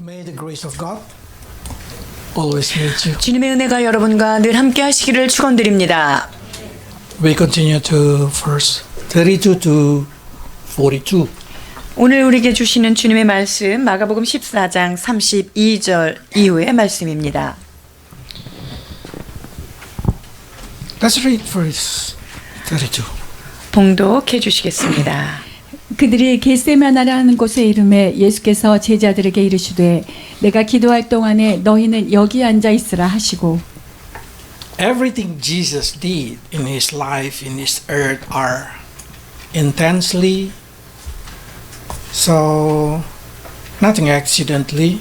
May the grace of God always be with you. 주님의 은혜가 여러분과 늘 함께 하시기를 축원드립니다. We continue to verse 32 to 42. 오늘 우리에게 주시는 주님의 말씀 마가복음 14장 32절 이후의 말씀입니다. Let's read verse 32. 봉독해 주시겠습니다. 그들이 겟세마나라는 곳에 이름에 예수께서 제자들에게 이르시되 내가 기도할 동안에 너희는 여기 앉아 있으라 하시고 Everything Jesus did in his life in this earth are intensely so nothing accidentally.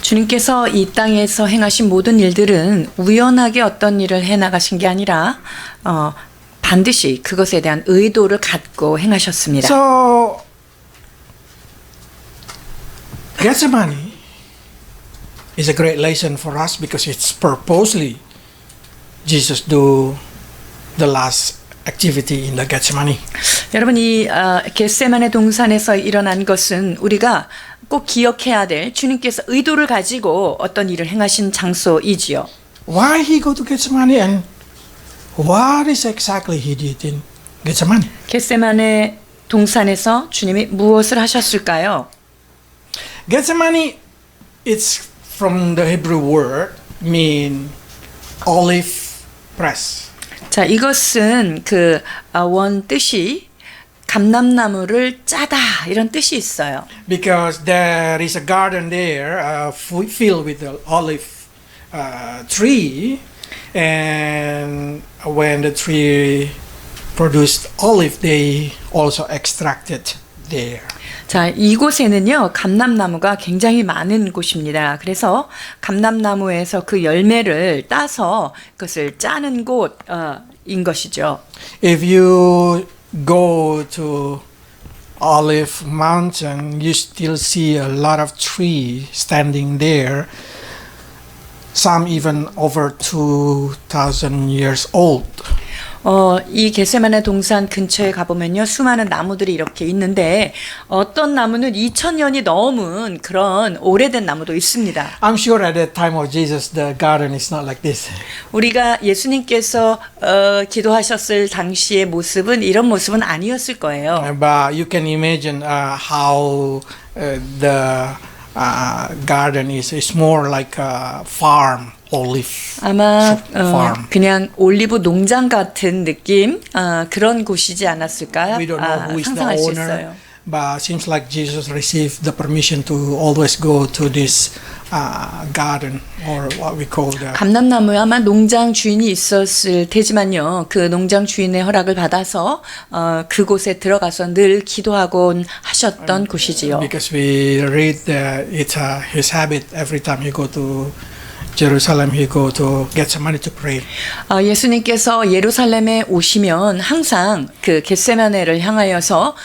주님께서 이 땅에서 행하신 모든 일들은 우연하게 어떤 일을 해나가신 게 아니라 반드시 그것에 대한 의도를 갖고 행하셨습니다. So Gethsemane is a great lesson for us because it's purposely Jesus do the last activity in the Gethsemane. 여러분 이 겟세마네 동산에서 일어난 것은 우리가 꼭 기억해야 될 주님께서 의도를 가지고 어떤 일을 행하신 장소이지요. Why he go to Gethsemane and what is exactly he did in Gethsemane? 겟세마네 동산에서 주님이 무엇을 하셨을까요? Gethsemane, it's from the Hebrew word mean olive press. 자, 이것은 그 원 뜻이 감람나무를 짜다 이런 뜻이 있어요. Because there is a garden there filled with the olive tree, and when the tree produced olive, they also extracted there. 자, 이곳에는요 감람나무가 굉장히 많은 곳입니다. 그래서 감람나무에서 그 열매를 따서 그것을 짜는 곳인 것이죠. If you go to Olive Mountain, you still see a lot of trees standing there. Some even over 2,000 years old. 이 겟세마네 동산 근처에 가보면요 수많은 나무들이 이렇게 있는데 어떤 나무는 2000년이 넘은 그런 오래된 나무도 있습니다. I'm sure at the time of Jesus, the garden is not like this. 우리가 예수님께서 기도하셨을 당시의 모습은 이런 모습은 아니었을 거예요. But you can imagine how the garden is. It's more like a farm, olive 아마 farm. 그냥 올리브 농장 같은 느낌 그런 곳이지 않았을까 We don't know who is the 상상할 수 owner, 있어요. but seems like Jesus received the permission to always go to this garden, or what we call the. 감람나무에 아마 농장 주인이 있었을 테지만요. 그 농장 주인의 허락을 받아서 그곳에 들어가서 늘 기도하곤 하셨던 곳이지요. Because we read that it's his habit every time he go to Jerusalem, he go to Gethsemane to pray. 예수님께서 예루살렘에 오시면 항상 그 겟세마네를 향하여서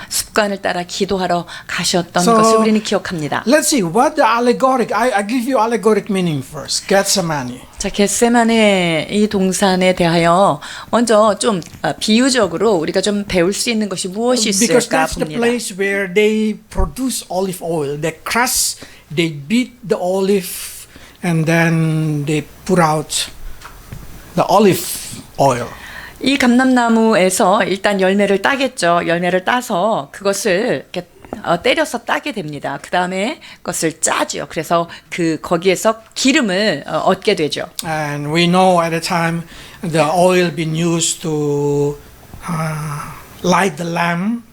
습관을 따라 기도하러 가셨던 So, 것을 우리는 기억합니다. Let's see what the allegoric. I give you allegoric meaning first. Gethsemane. 자, 겟세마네 이 동산에 대하여 먼저 좀 비유적으로 우리가 좀 배울 수 있는 것이 무엇이 Because 있을까 that's the 봅니다. place where they produce olive oil. They crush, they beat the olive, and then they put out the olive oil. 이 감람나무에서 일단 열매를 따겠죠. 열매를 따서 그것을 이렇게 때려서 따게 됩니다. 그 다음에 그것을 짜죠. 그래서 거기에서 기름을 얻게 되죠. And we know at the time the oil being used to light the lamp,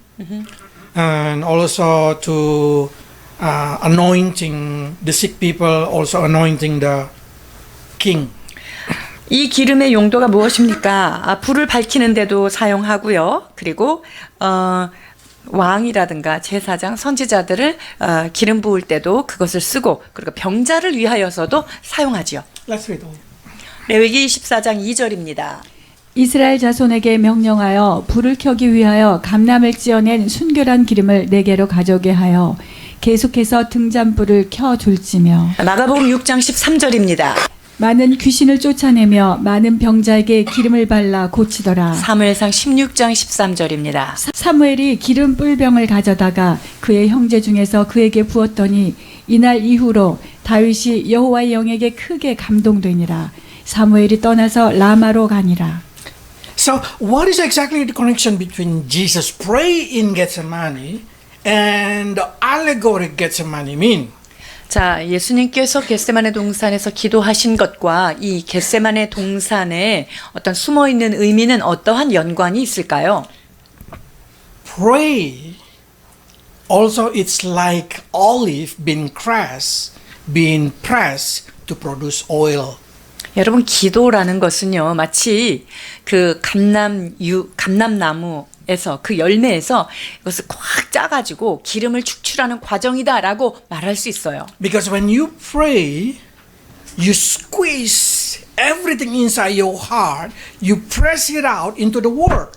and also to anointing the sick people, also anointing the king. 이 기름의 용도가 무엇입니까? 불을 밝히는데도 사용하고요. 그리고 왕이라든가 제사장, 선지자들을 기름 부을 때도 그것을 쓰고 그리고 병자를 위하여서도 사용하지요. Let's read all. 레위기 14장 2절입니다. 이스라엘 자손에게 명령하여 불을 켜기 위하여 감람을 찧어낸 순결한 기름을 내게로 가져오게 하여 계속해서 등잔불을 켜둘지며 마가복음 6장 13절입니다. 많은 귀신을 쫓아내며 많은 병자에게 기름을 발라 고치더라. 사무엘상 16장 13절입니다. 사무엘이 기름 뿔병을 가져다가 그의 형제 중에서 그에게 부었더니 이날 이후로 다윗이 여호와의 영에게 크게 감동되니라. 사무엘이 떠나서 라마로 가니라. So, what is exactly the connection between Jesus pray in Gethsemane and the allegory Gethsemane mean? 자, 예수님께서 겟세마네 동산에서 기도하신 것과 이 겟세마네 동산에 어떤 숨어 있는 의미는 어떠한 연관이 있을까요? Pray also it's like olive being pressed to produce oil. 여러분, 기도라는 것은요, 마치 그 감람나무에서 그 열매에서 이것을 꽉 짜가지고 기름을 축출하는 과정이다라고 말할 수 있어요. Because when you pray, you squeeze everything inside your heart, you press it out into the word.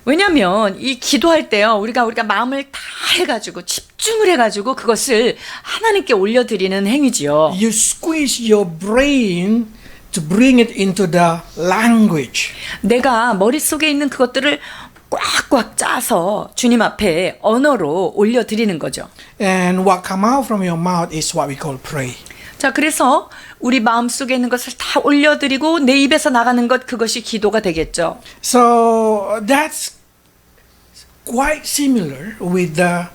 왜냐하면 이 기도할 때요, 우리가 마음을 다 해가지고 집중을 해가지고 그것을 하나님께 올려드리는 행위지요. You squeeze your brain to bring it into the language. 내가 머릿속에 있는 그것들을 꽉꽉 짜서 주님 앞에 언어로 올려드리는 거죠. And what come out from your mouth is what we call pray. 자, 그래서 우리 마음속에 있는 것을 다 올려드리고 내 입에서 나가는 것, 그것이 기도가 되겠죠. So that's quite similar with the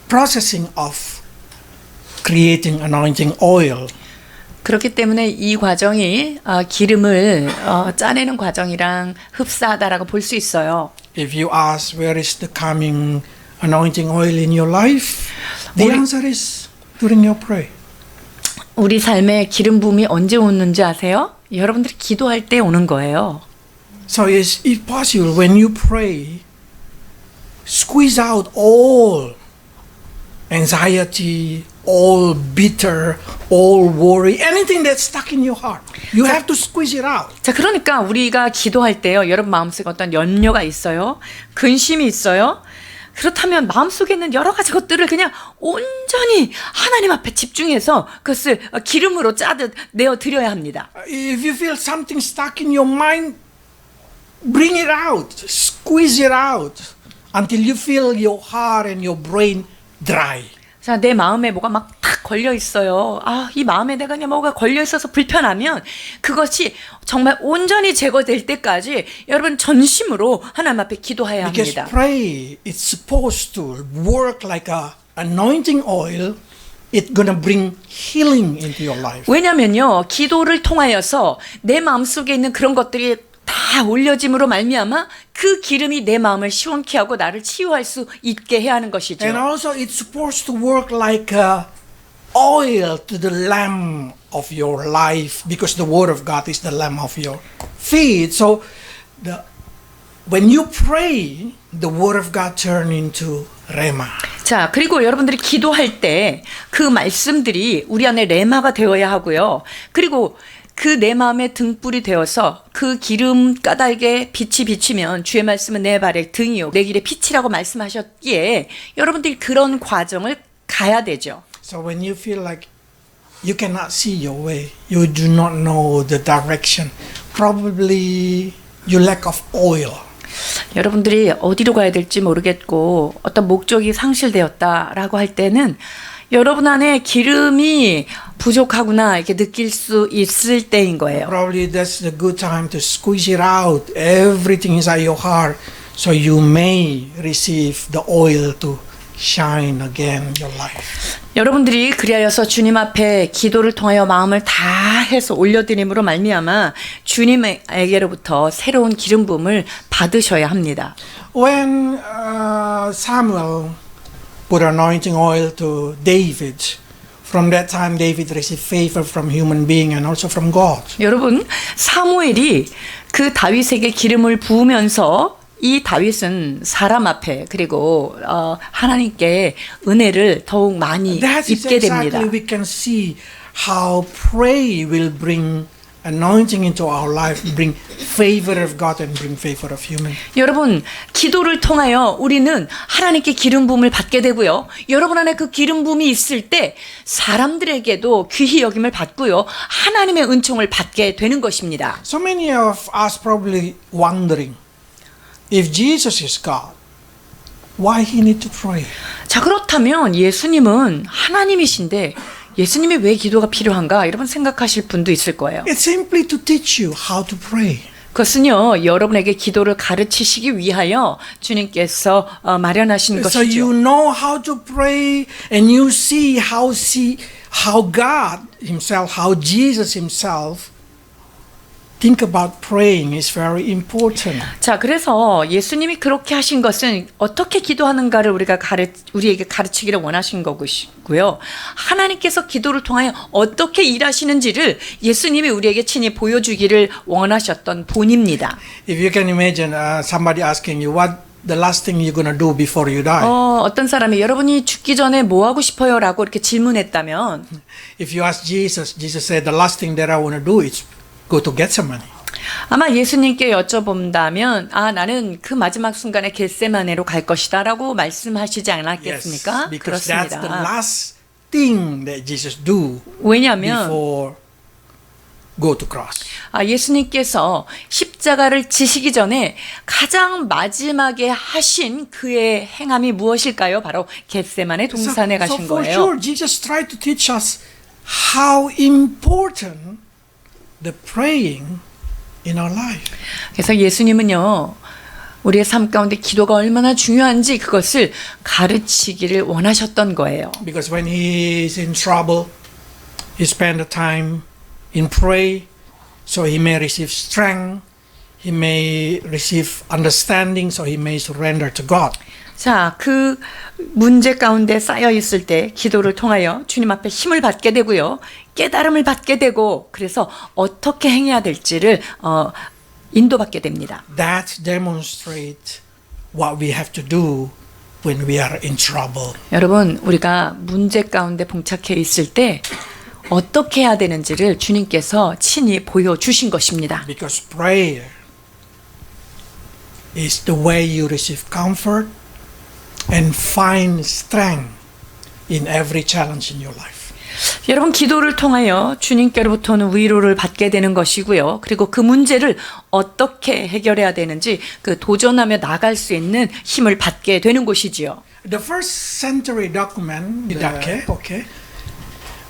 processing of creating anointing oil. 그렇기 때문에 이 과정이 기름을 짜내는 과정이랑 흡사하다라고 볼 수 있어요. If you ask where is the coming anointing oil in your life, the answer is during your prayer. 우리 삶에 기름 부음이 언제 오는지 아세요? 여러분들이 기도할 때 오는 거예요. So it's if possible when you pray, squeeze out all anxiety, all bitter, all worry, anything that's stuck in your heart. You have to squeeze it out. 자, 그러니까 우리가 기도할 때요, 여러분 마음속에 어떤 염려가 있어요, 근심이 있어요. 그렇다면 마음속에 있는 여러 가지 것들을 그냥 온전히 하나님 앞에 집중해서 그것을 기름으로 짜듯 내어 드려야 합니다. If you feel something stuck in your mind, bring it out, squeeze it out until you feel your heart and your brain dry. 자, 내 마음에 뭐가 막 탁 걸려 있어요. 이 마음에 내가 그냥 뭐가 걸려 있어서 불편하면 그것이 정말 온전히 제거될 때까지 여러분 전심으로 하나님 앞에 기도해야 Because 합니다. pray is supposed to work like a anointing oil. It's gonna bring healing into your life. 왜냐면요, 기도를 통하여서 내 마음속에 있는 그런 것들이 다 올려짐으로 말미암아 그 기름이 내 마음을 시원케 하고 나를 치유할 수 있게 해야 하는 것이죠. And also it's supposed to work like a oil to the lamp of your life because the word of God is the lamp of your feet. So when you pray, the word of God turn into rhema. 자, 그리고 여러분들이 기도할 때 그 말씀들이 우리 안에 레마가 되어야 하고요. 그리고 그 내 마음의 등불이 되어서 그 기름 까닭에 빛이 비치면 주의 말씀은 내 발의 등이요 내 길의 빛이라고 말씀하셨기에 여러분들이 그런 과정을 가야 되죠. So when you feel like you cannot see your way, you do not know the direction, probably you lack of oil. 여러분들이 어디로 가야 될지 모르겠고 어떤 목적이 상실되었다라고 할 때는 여러분 안에 기름이 부족하구나 이렇게 느낄 수 있을 때인 거예요. Probably that's the good time to squeeze it out, everything inside your heart, so you may receive the oil to shine again in your life. 여러분들이 그리하여서 주님 앞에 기도를 통하여 마음을 다 해서 올려드림으로 말미암아 주님에게로부터 새로운 기름 부음을 받으셔야 합니다. When Samuel put anointing oil to David, from that time David received favor from human being and also from God. 여러분, 사무엘이 그 다윗에게 기름을 부으면서 이 다윗은 사람 앞에 그리고 하나님께 은혜를 더욱 많이 That is 입게 됩니다. exactly we can see how pray will bring anointing into our life, bring favor of God and bring favor of human. 여러분, 기도를 통하여 우리는 하나님께 기름 부음을 받게 되고요. 여러분 안에 그 기름 부음이 있을 때 사람들에게도 귀히 여김을 받고요. 하나님의 은총을 받게 되는 것입니다. So many of us probably wondering, if Jesus is God, why he need to pray? 자, 그렇다면 예수님은 하나님이신데 예수님이 왜 기도가 필요한가 여러분 생각하실 분도 있을 거예요. It's simply to teach you how to pray. 그것은요 여러분에게 기도를 가르치시기 위하여 주님께서 마련하신 So you 것이죠. know how to pray and you see how God himself, how Jesus himself think about praying is very important. 자, 그래서 예수님이 그렇게 하신 것은 어떻게 기도하는가를 우리에게 가르치기를 원하신 것이고요. 하나님께서 기도를 통하여 어떻게 일하시는지를 예수님이 우리에게 친히 보여주기를 원하셨던 본입니다. If you can imagine somebody asking you what the last thing you're going to do before you die. 어떤 사람이 여러분이 죽기 전에 뭐 하고 싶어요? 라고 이렇게 질문했다면 If you ask Jesus, Jesus said the last thing that I want to do is go to Gethsemane. 아마 예수님께 여쭤본다면 나는 그 마지막 순간에 겟세마네로 갈 것이다 라고 말씀하시지 않았겠습니까? Yes, because that's the 그렇습니다. last thing that Jesus do 왜냐하면 before go to cross. 예수님께서 십자가를 지시기 전에 가장 마지막에 하신 그의 행함이 무엇일까요? 바로 겟세마네 동산에 So 가신 for 거예요. sure, Jesus tried to teach us how important the praying in our life. 그래서 예수님은요, 우리의 삶 가운데 기도가 얼마나 중요한지 그것을 가르치기를 원하셨던 거예요. Because when he is in trouble, he spend the time in pray, so he may receive strength, he may receive understanding, so he may surrender to God. 자, 그 문제 가운데 쌓여 있을 때 기도를 통하여 주님 앞에 힘을 받게 되고요. 깨달음을 받게 되고 그래서 어떻게 행해야 될지를 인도받게 됩니다. That demonstrates what we have to do when we are in trouble. 여러분, 우리가 문제 가운데 봉착해 있을 때 어떻게 해야 되는지를 주님께서 친히 보여주신 것입니다. Because prayer is the way you receive comfort and find strength in every challenge in your life. 여러분, 기도를 통하여 주님께로부터는 위로를 받게 되는 것이고요. 그리고 그 문제를 어떻게 해결해야 되는지 그 도전하며 나갈 수 있는 힘을 받게 되는 것이지요. The first century document, Didache, okay,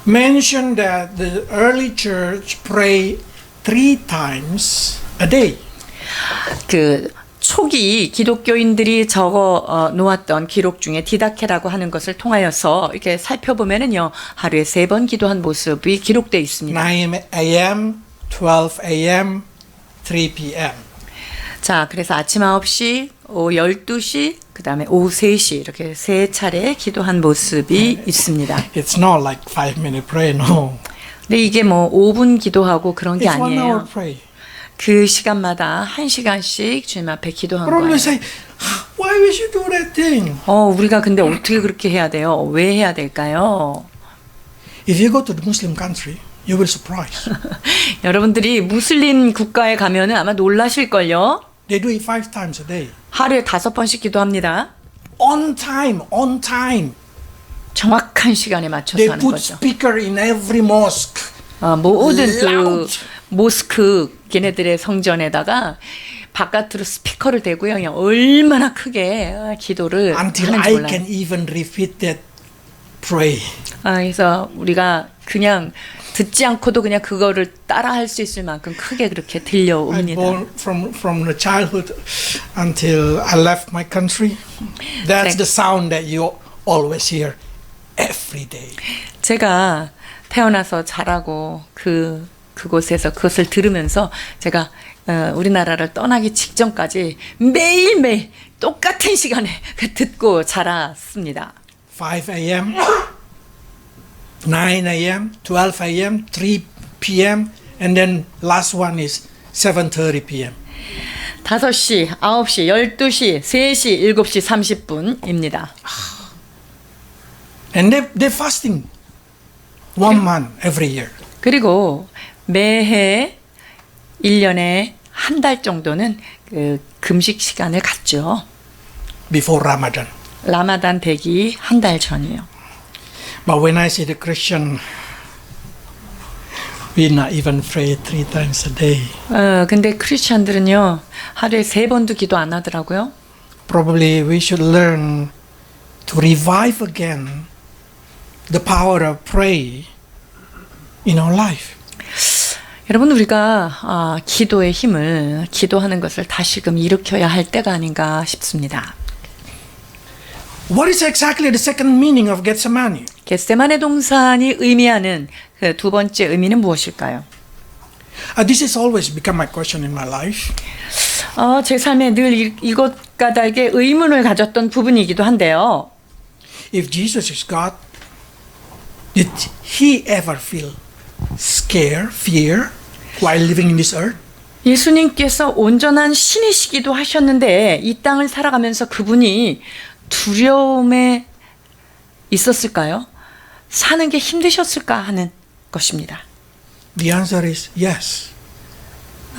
mentioned that the early church pray 3 times a day. 그 초기 기독교인들이 적어 놓았던 기록 중에 디다케라고 하는 것을 통하여서 이렇게 살펴보면은요, 하루에 3번 기도한 모습이 기록되어 있습니다. 9 a.m., 12 a.m., 3 p.m. 자, 그래서 아침 9시, 오후 12시, 그 다음에 오후 3시 이렇게 3차례 기도한 모습이 있습니다. It's not like 5-minute prayer, no. 근데 이게 뭐 5분 기도하고 그런 게 It's 1 hour 아니에요. pray. 그 시간마다 1시간씩 주님 앞에 기도한 But always 거예요. say, why we should do that thing? 우리가 근데 어떻게 그렇게 해야 돼요? 왜 해야 될까요? If you go to the Muslim country, you will surprise. 여러분들이 무슬림 국가에 가면은 아마 놀라실걸요? They do it 5 times a day. 하루에 5번씩 기도합니다. On time, on time. 정확한 시간에 맞춰서 They 하는 put 거죠. speaker in every mosque. 모든 그 Loud. 모스크 걔네들의 성전에다가 바깥으로 스피커를 대고요. 그냥 얼마나 크게 기도를 Until 하는지 I 몰라요. can even repeat that pray. 그래서 우리가 그냥 듣지 않고도 그냥 그거를 따라할 수 있을 만큼 크게 그렇게 I 들려옵니다. born from the childhood until I left my country. That's 네. the sound that you always hear every day. 제가 태어나서 자라고 그곳에서 그것을 들으면서 제가 우리나라를 떠나기 직전까지 매일매일 똑같은 시간에 듣고 자랐습니다. 5 a.m., 9 a.m., 12 a.m., 3 p.m., and then last one is 7:30 p.m. 5시, 9시, 12시, 3시, 7시 30분입니다. And they're fasting 1 month every year. 그리고 매해 1년에 한 달 정도는 그 금식 시간을 갖죠. Before Ramadan. 라마단 되기 한 달 전이에요. But when I see the Christian, we not even pray 3 times a day. 근데 크리스천들은요, 하루에 3번도 기도 안 하더라고요. Probably we should learn to revive again the power of prayer in our life. 여러분 우리가 기도의 힘을 기도하는 것을 다시금 일으켜야 할 때가 아닌가 싶습니다. What is exactly the second meaning of Gethsemane? 겟세마네 동산이 의미하는 그 두 번째 의미는 무엇일까요? This has always become my question in my life. 제 삶에 늘 이것 까닭에 의문을 가졌던 부분이기도 한데요. If Jesus is God, did he ever feel scare, fear while living in this earth? 예수님께서 온전한 신이시기도 하셨는데 이 땅을 살아가면서 그분이 두려움에 있었을까요? 사는 게 힘드셨을까 하는 것입니다. The answer is yes.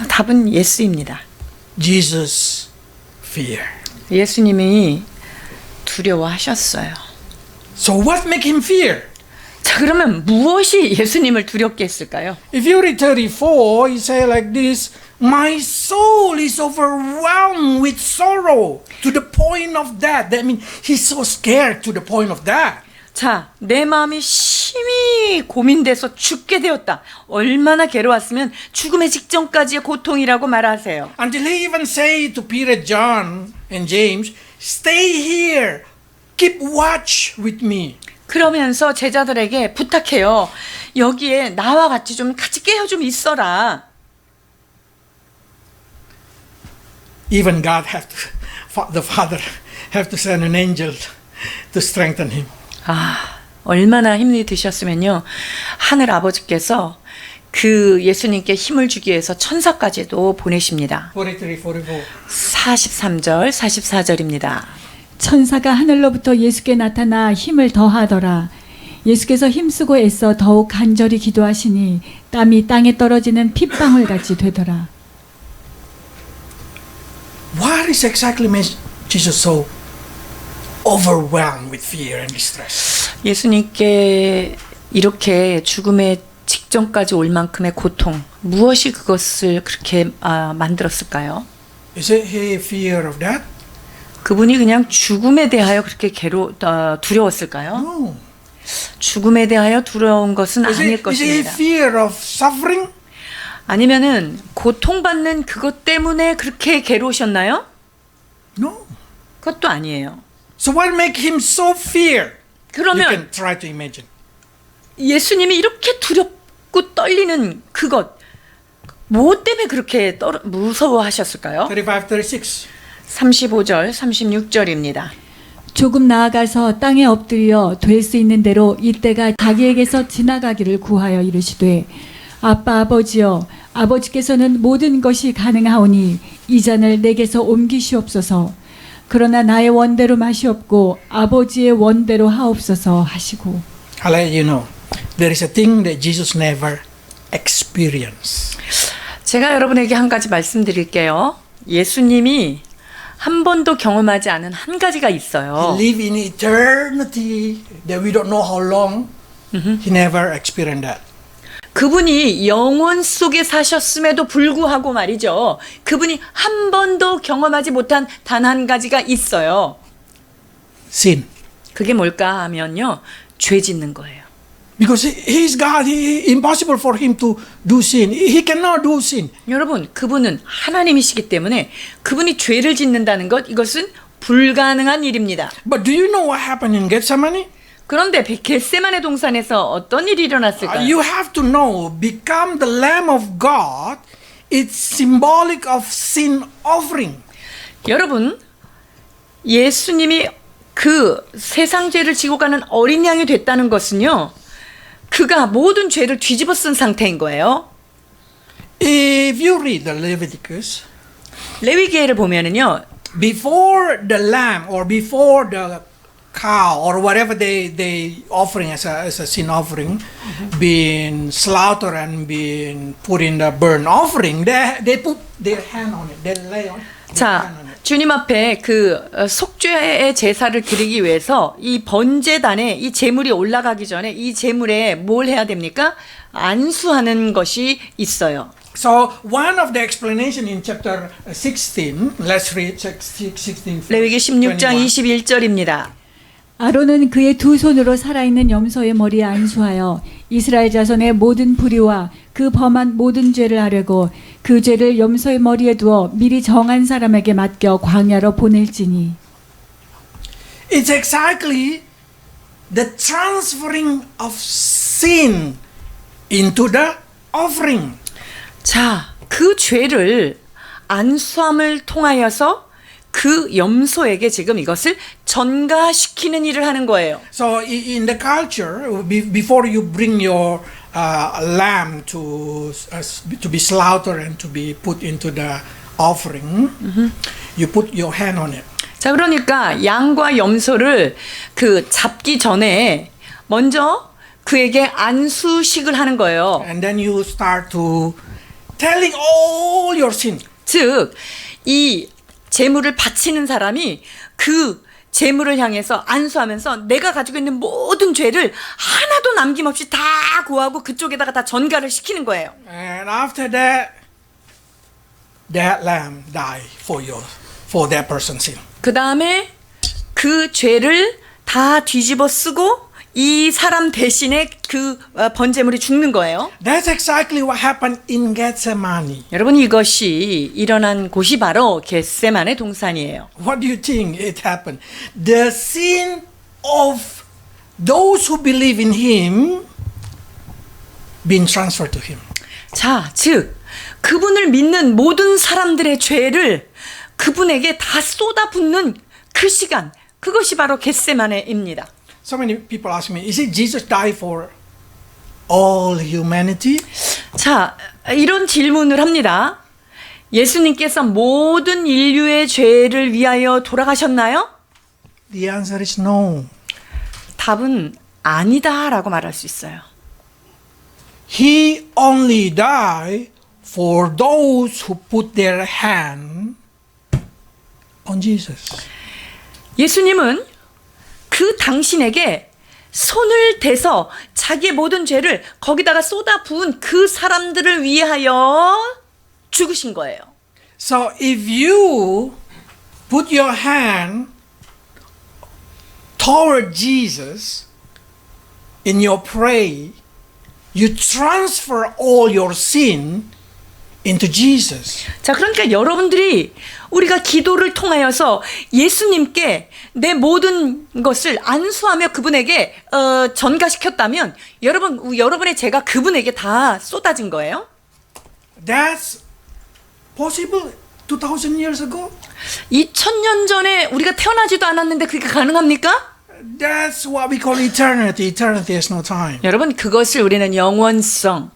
답은 예스입니다. Jesus fear. 예수님이 두려워하셨어요. So what make him fear? 자, 그러면 무엇이 예수님을 두렵게 했을까요? If you read 34, he say like this, my soul is overwhelmed with sorrow to the point of death. That means he's so scared to the point of death. 자, 내 마음이 심히 고민돼서 죽게 되었다. 얼마나 괴로웠으면 죽음의 직전까지의 고통이라고 말하세요. Until he even say to Peter, John, and James, stay here, keep watch with me. 그러면서 제자들에게 부탁해요. 여기에 나와 같이 좀 같이 깨어 좀 있어라. Even God have to, the Father have to send an angel to strengthen him. 얼마나 힘이 드셨으면요. 하늘 아버지께서 그 예수님께 힘을 주기 위해서 천사까지도 보내십니다. 43, 44. 43절, 44절입니다. 천사가 하늘로부터 예수께 나타나 힘을 더하더라. 예수께서 힘쓰고 애써 더욱 간절히 기도하시니 땀이 땅에 떨어지는 핏방울 같이 되더라. What is exactly makes Jesus so overwhelmed with fear and distress? 예수님께 이렇게 죽음의 직전까지 올 만큼의 고통, 무엇이 그것을 그렇게 만들었을까요? Is it he fear of death? 그분이 그냥 죽음에 대하여 그렇게 두려웠을까요? No. 죽음에 대하여 두려운 것은 Is 아닐 it 것입니다. fear of suffering? 아니면은 고통받는 그것 때문에 그렇게 괴로우셨나요? No. 그것도 아니에요. So what make him so fear? You 그러면 can try to imagine. 예수님이 이렇게 두렵고 떨리는 그것, 뭐 때문에 그렇게 무서워하셨을까요? 35, 36. 35절, 36절입니다. 조금 나아가서 땅에 엎드려 될 수 있는 대로 이때가 자기에게서 지나가기를 구하여 이르시되 아빠 아버지여 아버지께서는 모든 것이 가능하오니 이 잔을 내게서 옮기시옵소서. 그러나 나의 원대로 마시옵고 아버지의 원대로 하옵소서 하시고. I'll let you know. There is a thing that Jesus never experienced. 제가 여러분에게 한 가지 말씀드릴게요. 예수님이 한 번도 경험하지 않은 한 가지가 있어요. He live in eternity that we don't know how long. He never experienced that. 그분이 영원 속에 사셨음에도 불구하고 말이죠. 그분이 한 번도 경험하지 못한 단 한 가지가 있어요. Sin. 그게 뭘까 하면요. 죄 짓는 거예요. Because he is God, impossible for him to do sin. He cannot do sin. 여러분, 그분은 하나님이시기 때문에 그분이 죄를 짓는다는 것, 이것은 불가능한 일입니다. But do you know what happened in Gethsemane? 그런데 겟세마네 동산에서 어떤 일이 일어났을까요? You have to know, become the Lamb of God, it's symbolic of sin offering. 여러분, 예수님이 그 세상 죄를 지고 가는 어린 양이 됐다는 것은요, 그가 모든 죄를 뒤집어 쓴 상태인 거예요. If you read the Leviticus, 레위기를 보면은요, before the lamb or before the cow or whatever they offering as a sin offering being slaughtered and being put in the burnt offering, they put their hand on it. They lay on their 자, hand on it. 주님 앞에 그 속죄의 제사를 드리기 위해서 이 번제단에 이 제물이 올라가기 전에 이 제물에 뭘 해야 됩니까? 안수하는 것이 있어요. So one of the explanation in chapter 16, let's read 16. 레위기 16장 21. 21절입니다. 아론은 그의 두 손으로 살아있는 염소의 머리에 안수하여 이스라엘 자손의 모든 불의와 그 범한 모든 죄를 아뢰고 그 죄를 염소의 머리에 두어 미리 정한 사람에게 맡겨 광야로 보낼지니. It's exactly the transferring of sin into the offering. 자, 그 죄를 안수함을 통하여서 그 염소에게 지금 이것을 전가시키는 일을 하는 거예요. So in the culture, before you bring your lamb to be slaughtered and to be put into the offering, you put your hand on it. 자, 그러니까 양과 염소를 그 잡기 전에 먼저 그에게 안수식을 하는 거예요. And then you start to telling all your sin. 즉, 이 제물을 바치는 사람이 그 제물을 향해서 안수하면서 내가 가지고 있는 모든 죄를 하나도 남김없이 다 고하고 그쪽에다가 다 전가를 시키는 거예요. And after that, that lamb die for that person's sin. 그 다음에 그 죄를 다 뒤집어 쓰고 이 사람 대신에 그 번제물이 죽는 거예요. That's exactly what happened in Gethsemane. 여러분, 이것이 일어난 곳이 바로 겟세마네 동산이에요. What do you think it happened? The sin of those who believe in him being transferred to him. 자, 즉 그분을 믿는 모든 사람들의 죄를 그분에게 다 쏟아붓는 그 시간, 그것이 바로 겟세마네입니다. So many people ask me, is it Jesus died for all humanity? 자, 이런 질문을 합니다. 예수님께서 모든 인류의 죄를 위하여 돌아가셨나요? The answer is no. 답은 아니다라고 말할 수 있어요. He only died for those who put their hand on Jesus. 예수님은 그 당신에게 손을 대서 자기의 모든 죄를 거기다가 쏟아 부은 그 사람들을 위하여 죽으신 거예요. So if you put your hand toward Jesus in your prayer, you transfer all your sin into Jesus. 자, 그러니까 여러분들이 우리가 기도를 통하여서 예수님께 내 모든 것을 안수하며 그분에게 전가시켰다면 여러분의 죄가 그분에게 다 쏟아진 거예요. That's possible 2000 years ago. 2000년 전에 우리가 태어나지도 않았는데 그게 가능합니까? That's what we call eternity. Eternity has no time. 여러분, 그것을 우리는 영원성,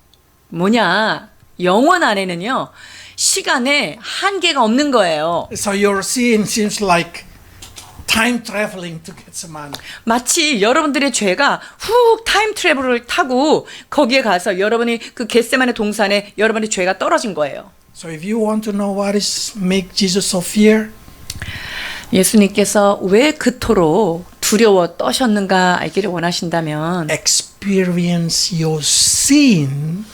뭐냐, 영원 안에는요 시간에 한계가 없는 거예요. So your sin seems like time traveling to Gethsemane. 마치 여러분들의 죄가 훅 타임 트래블을 타고 거기에 가서 여러분이 그 겟세마네 동산에 여러분의 죄가 떨어진 거예요. So if you want to know what is make Jesus so fear, 예수님께서 왜 그토록 두려워 떠셨는가 알기를 원하신다면 experience your sin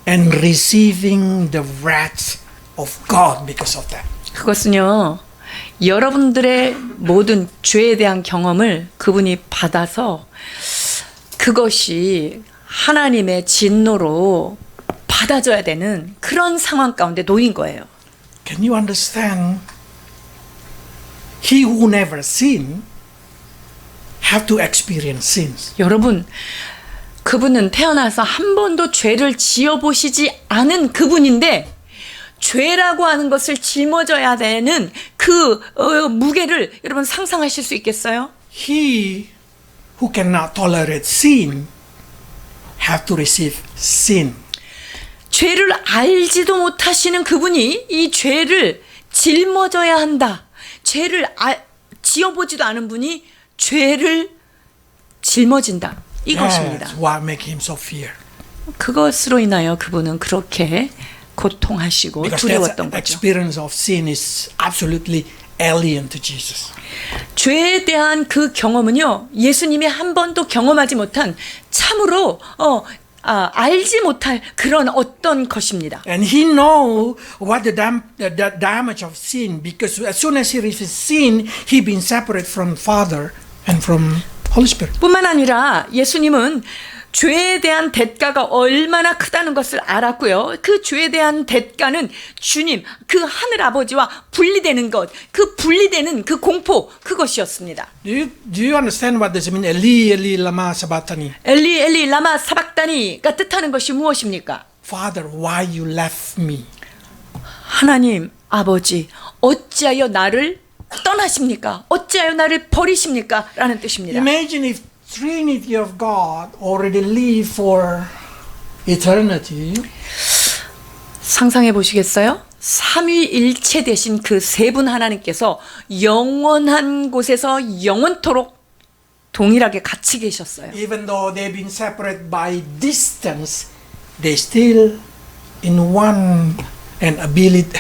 and receiving the wrath of God because of that. 그것은요 여러분들의 모든 죄에 대한 경험을 그분이 받아서 그것이 하나님의 진노로 받아줘야 되는 그런 상황 가운데 놓인 거예요. Can you understand? He who never sinned have to experience sins. 여러분, 그분은 태어나서 한 번도 죄를 지어보시지 않은 그분인데 죄라고 하는 것을 짊어져야 되는 그 무게를 여러분 상상하실 수 있겠어요? He who cannot tolerate sin have to receive sin. 죄를 알지도 못하시는 그분이 이 죄를 짊어져야 한다. 죄를 지어보지도 않은 분이 죄를 짊어진다. 이것입니다. That's what make him so fear. 그것으로 인하여 그분은 그렇게 고통하시고 Because 두려웠던 that 거죠. experience of sin is absolutely alien to Jesus. 죄에 대한 그 경험은요, 예수님이 한 번도 경험하지 못한 참으로 알지 못할 그런 어떤 것입니다. And he know what the damage of sin, because as soon as he receives sin, he been separated from Father and from Holy Spirit. 뿐만 아니라 예수님은 죄에 대한 대가가 얼마나 크다는 것을 알았고요. 그 죄에 대한 대가는 주님, 그 하늘 아버지와 분리되는 것, 그 분리되는 그 공포, 그것이었습니다. Do you understand what this means? Eli, Eli, lama sabachthani. 엘리 엘리 라마 사박다니가 뜻하는 것이 무엇입니까? Father, why you left me? 하나님 아버지, 어찌하여 나를 떠나십니까? 어찌하여 나를 버리십니까? 라는 뜻입니다. Imagine if Trinity of God already live for eternity. 상상해 보시겠어요? 삼위일체 되신 그 세 분 하나님께서 영원한 곳에서 영원토록 동일하게 같이 계셨어요. Even though they've been separated by distance, they still in one and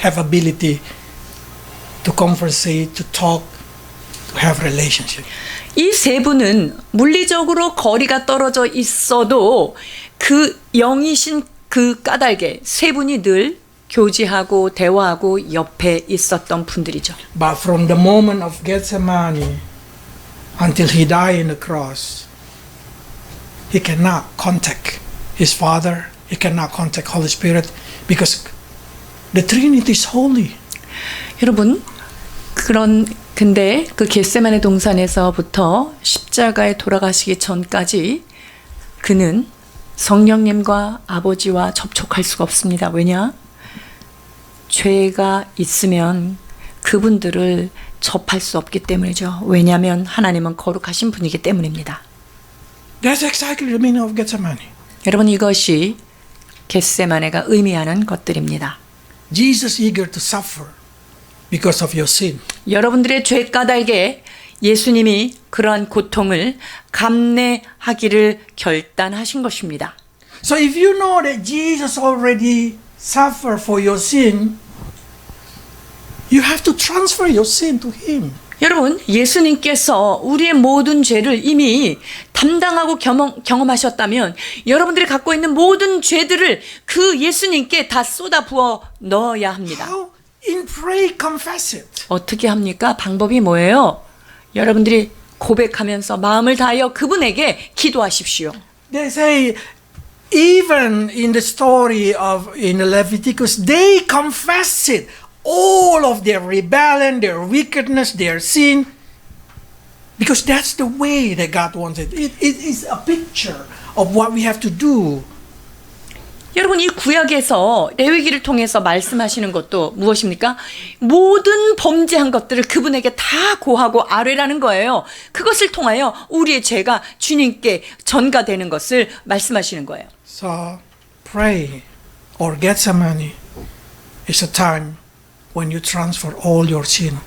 have ability to conversate, to talk, to have relationship. 이 세 분은 물리적으로 거리가 떨어져 있어도 그 영이신 그 까닭에 세 분이 늘 교제하고 대화하고 옆에 있었던 분들이죠. But from the moment of Gethsemane until he died on the cross, he cannot contact his Father, he cannot contact Holy Spirit because the Trinity is holy. 여러분, 근데 그 겟세마네 동산에서부터 십자가에 돌아가시기 전까지 그는 성령님과 아버지와 접촉할 수가 없습니다. 왜냐? 죄가 있으면 그분들을 접할 수 없기 때문이죠. 왜냐하면 하나님은 거룩하신 분이기 때문입니다. That's exactly the meaning of Gethsemane. 여러분, 이것이 겟세마네가 의미하는 것들입니다. Jesus eager to suffer because of your sin. 여러분들의 죄 까닭에 예수님이 그러한 고통을 감내하기를 결단하신 것입니다. So if you know that Jesus already suffered for your sin, you have to transfer your sin to him. 여러분, 예수님께서 우리의 모든 죄를 이미 담당하고 경험하셨다면 여러분들이 갖고 있는 모든 죄들을 그 예수님께 다 쏟아 부어 넣어야 합니다. How? In pray, confess it. 어떻게 합니까? 방법이 뭐예요? 여러분들이 고백하면서 마음을 다하여 그분에게 기도하십시오. They say, even in the story of in Leviticus, they confess it, all of their rebellion, their wickedness, their sin, because that's the way that God wants it. It is a picture of what we have to do. 여러분, 이 구약에서 레위기를 통해서 말씀하시는 것도 무엇입니까? 모든 범죄한 것들을 그분에게 다 고하고 아뢰라는 거예요. 그것을 통하여 우리의 죄가 주님께 전가되는 것을 말씀하시는 거예요. So pray or Gethsemane is a time when you transfer all your sin,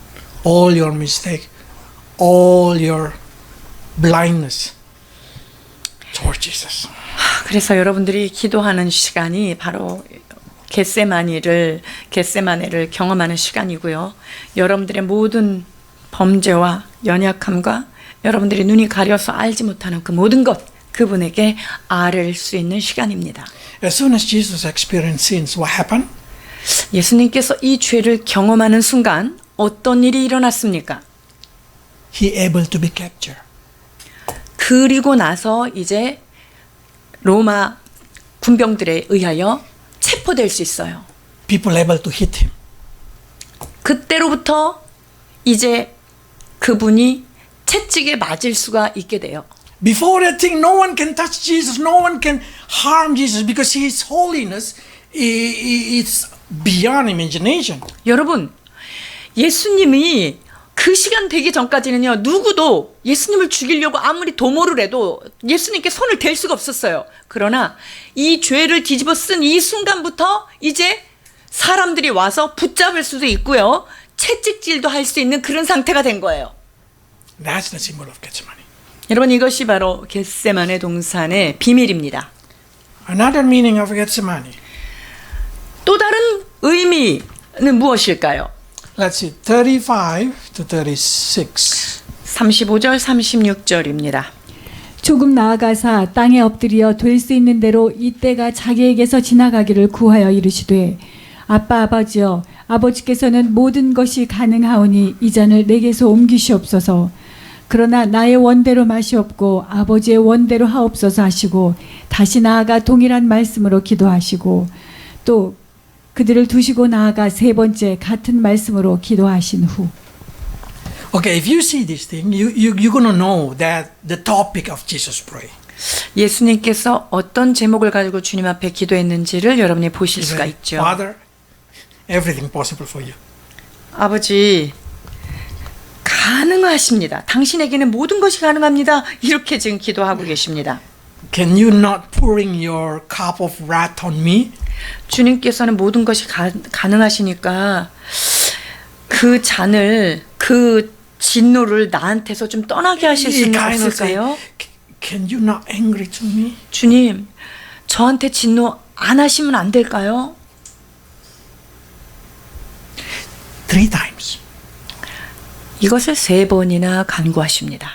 all your mistake, all your blindness toward Jesus. 그래서 여러분들이 기도하는 시간이 바로 겟세마네를 경험하는 시간이고요. 여러분들의 모든 범죄와 연약함과 여러분들이 눈이 가려서 알지 못하는 그 모든 것 그분에게 아뢰일 수 있는 시간입니다. As soon as Jesus experienced sins, what happened? 예수님께서 이 죄를 경험하는 순간 어떤 일이 일어났습니까? He able to be captured. 그리고 나서 이제 로마 군병들에 의하여 체포될 수 있어요. People able to hit him. 그때로부터 이제 그분이 채찍에 맞을 수가 있게 돼요. Before that thing, no one can touch Jesus. No one can harm Jesus because His holiness is beyond imagination. 여러분, 예수님이 그 시간 되기 전까지는요, 누구도 예수님을 죽이려고 아무리 도모를 해도 예수님께 손을 댈 수가 없었어요. 그러나 이 죄를 뒤집어 쓴 이 순간부터 이제 사람들이 와서 붙잡을 수도 있고요, 채찍질도 할 수 있는 그런 상태가 된 거예요. That's the symbol of Gethsemane. 여러분, 이것이 바로 겟세마네 동산의 비밀입니다. Another meaning of Gethsemane. 또 다른 의미는 무엇일까요? Let's see, 35 to 36. 35절 36절입니다. 조금 나아가사 땅에 엎드려 될 수 있는 대로 이때가 자기에게서 지나가기를 구하여 이르시되 아빠 아버지여 아버지께서는 모든 것이 가능하오니 이 잔을 내게서 옮기시옵소서. 그러나 나의 원대로 마시옵고 아버지의 원대로 하옵소서 하시고 다시 나아가 동일한 말씀으로 기도하시고 또 그들을 두시고 나아가 세 번째 같은 말씀으로 기도하신 후 Okay, if you see this thing, you're going to know that the topic of Jesus' prayer. 예수님께서 어떤 제목을 가지고 주님 앞에 기도했는지를 여러분이 보실 수가 있죠. Father, everything possible for you. 아버지, 가능하십니다. 당신에게는 모든 것이 가능합니다. 이렇게 지금 기도하고 계십니다. Can you not pouring your cup of wrath on me? 주님께서는 모든 것이 가능하시니까 그 잔을, 그 진노를 나한테서 좀 떠나게 하실 수는 없을까요? Can you not angry to me? 주님, 저한테 진노 안 하시면 안 될까요? 3 times. 이것을 3번이나 간구하십니다.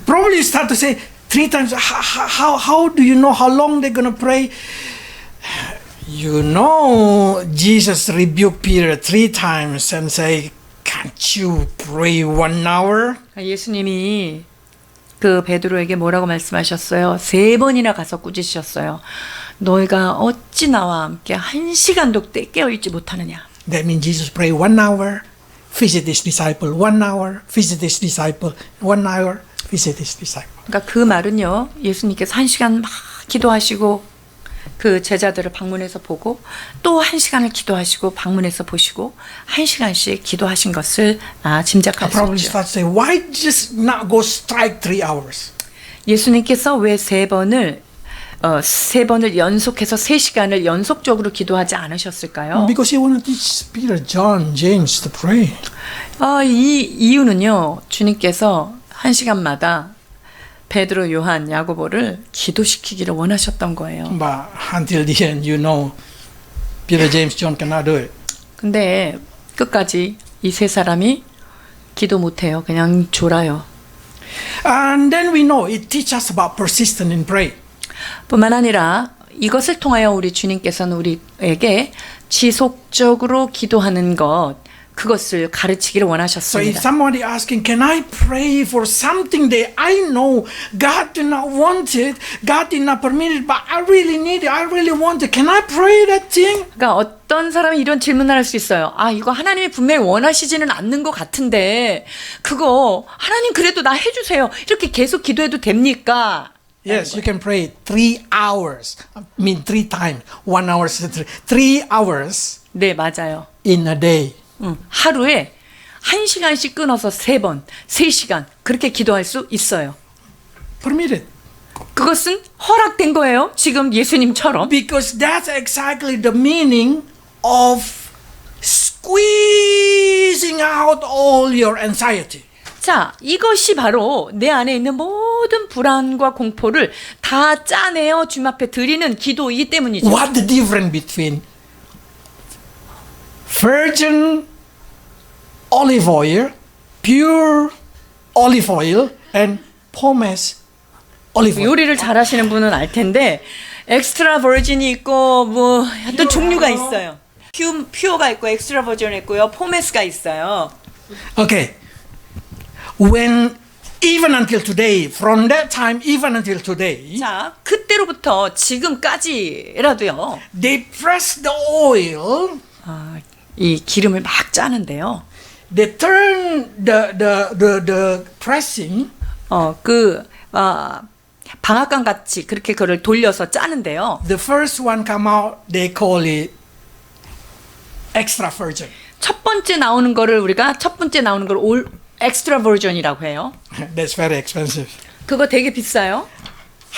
Probably you start to say 3 times. How do you know how long they're going to pray? You know, Jesus rebuked Peter 3 times and say, "Can't you pray 1 hour?" 예수님이 그 베드로에게 뭐라고 말씀하셨어요? 3번이나 가서 꾸짖으셨어요. 너희가 어찌 나와 함께 1시간도 깨어있지 못하느냐. That means Jesus prayed 1 hour, visit his disciple 1 hour, visit his disciple 1 hour, visit his disciple. 그러니까 그 말은요, 예수님께서 1시간 막 기도하시고 그 제자들을 방문해서 보고 또 1시간을 기도하시고 방문해서 보시고 1시간씩 기도하신 것을 짐작할 수 Probably 있죠. start to say, why just not go strike 3 hours? 예수님께서 왜 3번을 3번을 연속해서 3시간을 연속적으로 기도하지 않으셨을까요? Because he wanted to teach Peter, John, James to pray. 이 이유는요, 주님께서 1시간마다 베드로, 요한, 야고보를 기도시키기를 원하셨던 거예요. But until the end, you know, Peter, James, John cannot do it. 근데 끝까지 이 3사람이 기도 못해요. 그냥 졸아요. And then we know it teaches us about persistence in prayer. 뿐만 아니라 이것을 통하여 우리 주님께서는 우리에게 지속적으로 기도하는 것, 그것을 가르치기를 So if 원하셨습니다. somebody asking, can I pray for something that I know God did not want it, God did not permit it, but I really need it, I really want it, can I pray that thing? 그러니까 어떤 사람이 이런 질문을 할 수 있어요. 이거 하나님이 분명히 원하시지는 않는 것 같은데 그거 하나님 그래도 나 해주세요. 이렇게 계속 기도해도 됩니까? Yes, you can pray 3 hours. I mean 3 times. 1 hour, 3 hours 네, 맞아요. in a day. 하루에 1시간씩 끊어서 3번, 3시간 그렇게 기도할 수 있어요. Permitted. 그것은 허락된 거예요. 지금 예수님처럼. Because that's exactly the meaning of squeezing out all your anxiety. 자, 이것이 바로 내 안에 있는 모든 불안과 공포를 다 짜내어 주님 앞에 드리는 기도이기 때문이죠. What the difference between virgin olive oil, pure olive oil, and pomace olive oil? 요리를 잘하시는 분은 알 텐데 엑스트라 버진이 있고 뭐 또 종류가 있어요. 퓨어가 있고 엑스트라 버진이 있고요. 포메스가 있어요. Okay. When even until today, from that time even until today, 자, 그때로부터 지금까지라도요. they press the oil, 이 기름을 막 짜는데요. they turn the pressing, 방앗간 같이 그렇게 그걸 돌려서 짜는데요. the first one come out, they call it extra virgin. 첫 번째 나오는 걸 엑스트라 버전이라고 해요. That's very expensive. 그거 되게 비싸요.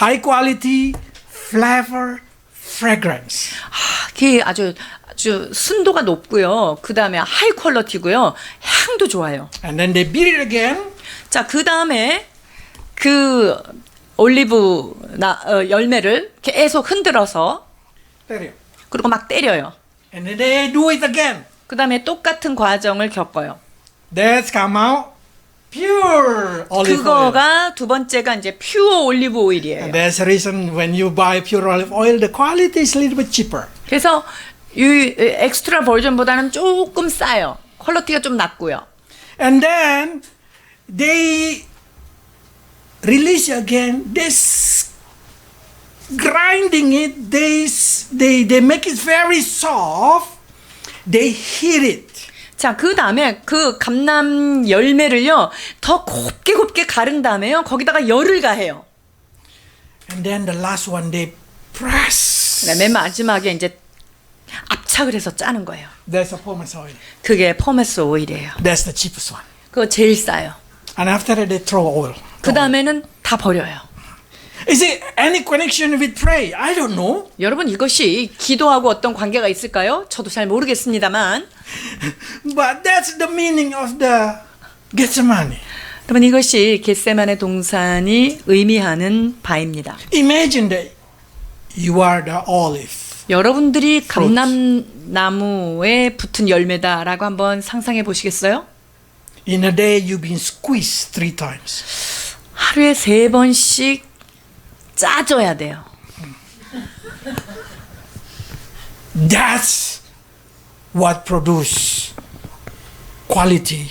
High quality, flavor, fragrance. 그게 아주 순도가 높고요. 그 다음에 하이 퀄리티고요. 향도 좋아요. And then they beat it again. 자, 그 다음에 그 올리브 열매를 계속 흔들어서 때려. 그리고 막 때려요. And then they do it again. 그 다음에 똑같은 과정을 겪어요. That's come out pure olive oil. 그거가 두 번째가 이제 퓨어 올리브 오일이에요. And that's the reason when you buy pure olive oil, the quality is a little bit cheaper. 그래서 이 엑스트라 버전보다는 조금 싸요. 퀄리티가 좀 낮고요. And then they release again. Grinding it. They make it very soft. They heat it. 자, 그 다음에 그 감람 열매를요, 더 곱게 가른 다음에요, 거기다가 열을 가해요. And then the last one they press. 네, 맨 마지막에 이제 압착을 해서 짜는 거예요. That's a pomace oil. 그게 포메스 오일이에요. That's the cheapest one. 그거 제일 싸요. And after that they throw oil. 그 다음에는 다 버려요. Is it any connection with pray? I don't know. 여러분, 이것이 기도하고 어떤 관계가 있을까요? 저도 잘 모르겠습니다만, But that's the meaning of the Gethsemane. 여러분, 이것이 겟세마네 동산이 의미하는 바입니다. Imagine that you are the olive. 여러분들이 감람나무에 붙은 열매다라고 한번 상상해 보시겠어요? In a day you've been squeezed 3 times. 하루에 3번씩 짜줘야 돼요. That's what produce quality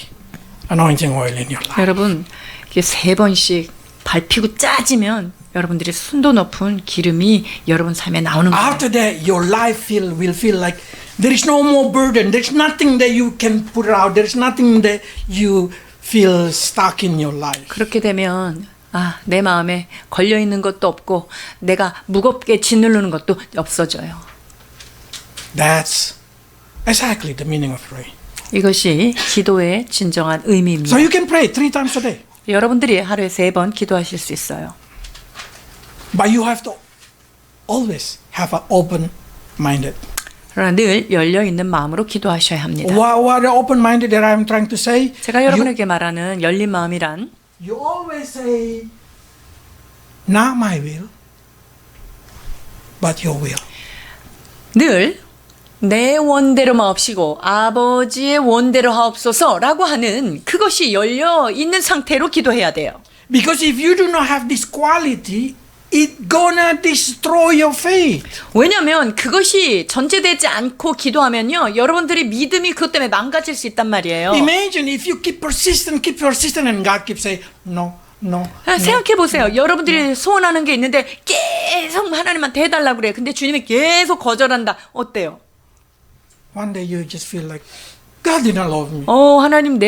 anointing oil in your life. 여러분, 이게 3번씩 밟히고 짜지면 여러분들이 순도 높은 기름이 여러분 삶에 나오는 거예요. After that, your life will feel like there is no more burden. There's nothing that you can put out. There's nothing that you feel stuck in your life. 그렇게 되면 내 마음에 걸려 있는 것도 없고 내가 무겁게 짓누르는 것도 없어져요. That's exactly the meaning of prayer. 이것이 기도의 진정한 의미입니다. So you can pray 3 times a day. 여러분들이 하루에 3번 기도하실 수 있어요. But you have to always have an open-minded. 그러나 늘 열려 있는 마음으로 기도하셔야 합니다. What open-minded that I'm trying to say? 제가 여러분에게 말하는 열린 마음이란 You always say, not my will, but your will. 늘 내 원대로 마옵시고 아버지의 원대로 하옵소서라고 하는 그것이 열려 있는 상태로 기도해야 돼요. Because if you do not have this quality, it's gonna destroy your faith. 왜냐하면 그것이 전제되지 않고 기도하면요, 여러분들이 믿음이 그것 때문에 망가질 수 있단 말이에요. Imagine if you keep persistent, and God keeps saying, no, no. 생각해 보세요. 여러분들이 소원하는 게 있는데 계속 하나님한테 해달라고 그래요. 근데 주님이 계속 거절한다. 어때요? One day you just feel like, God did not love me. 하나님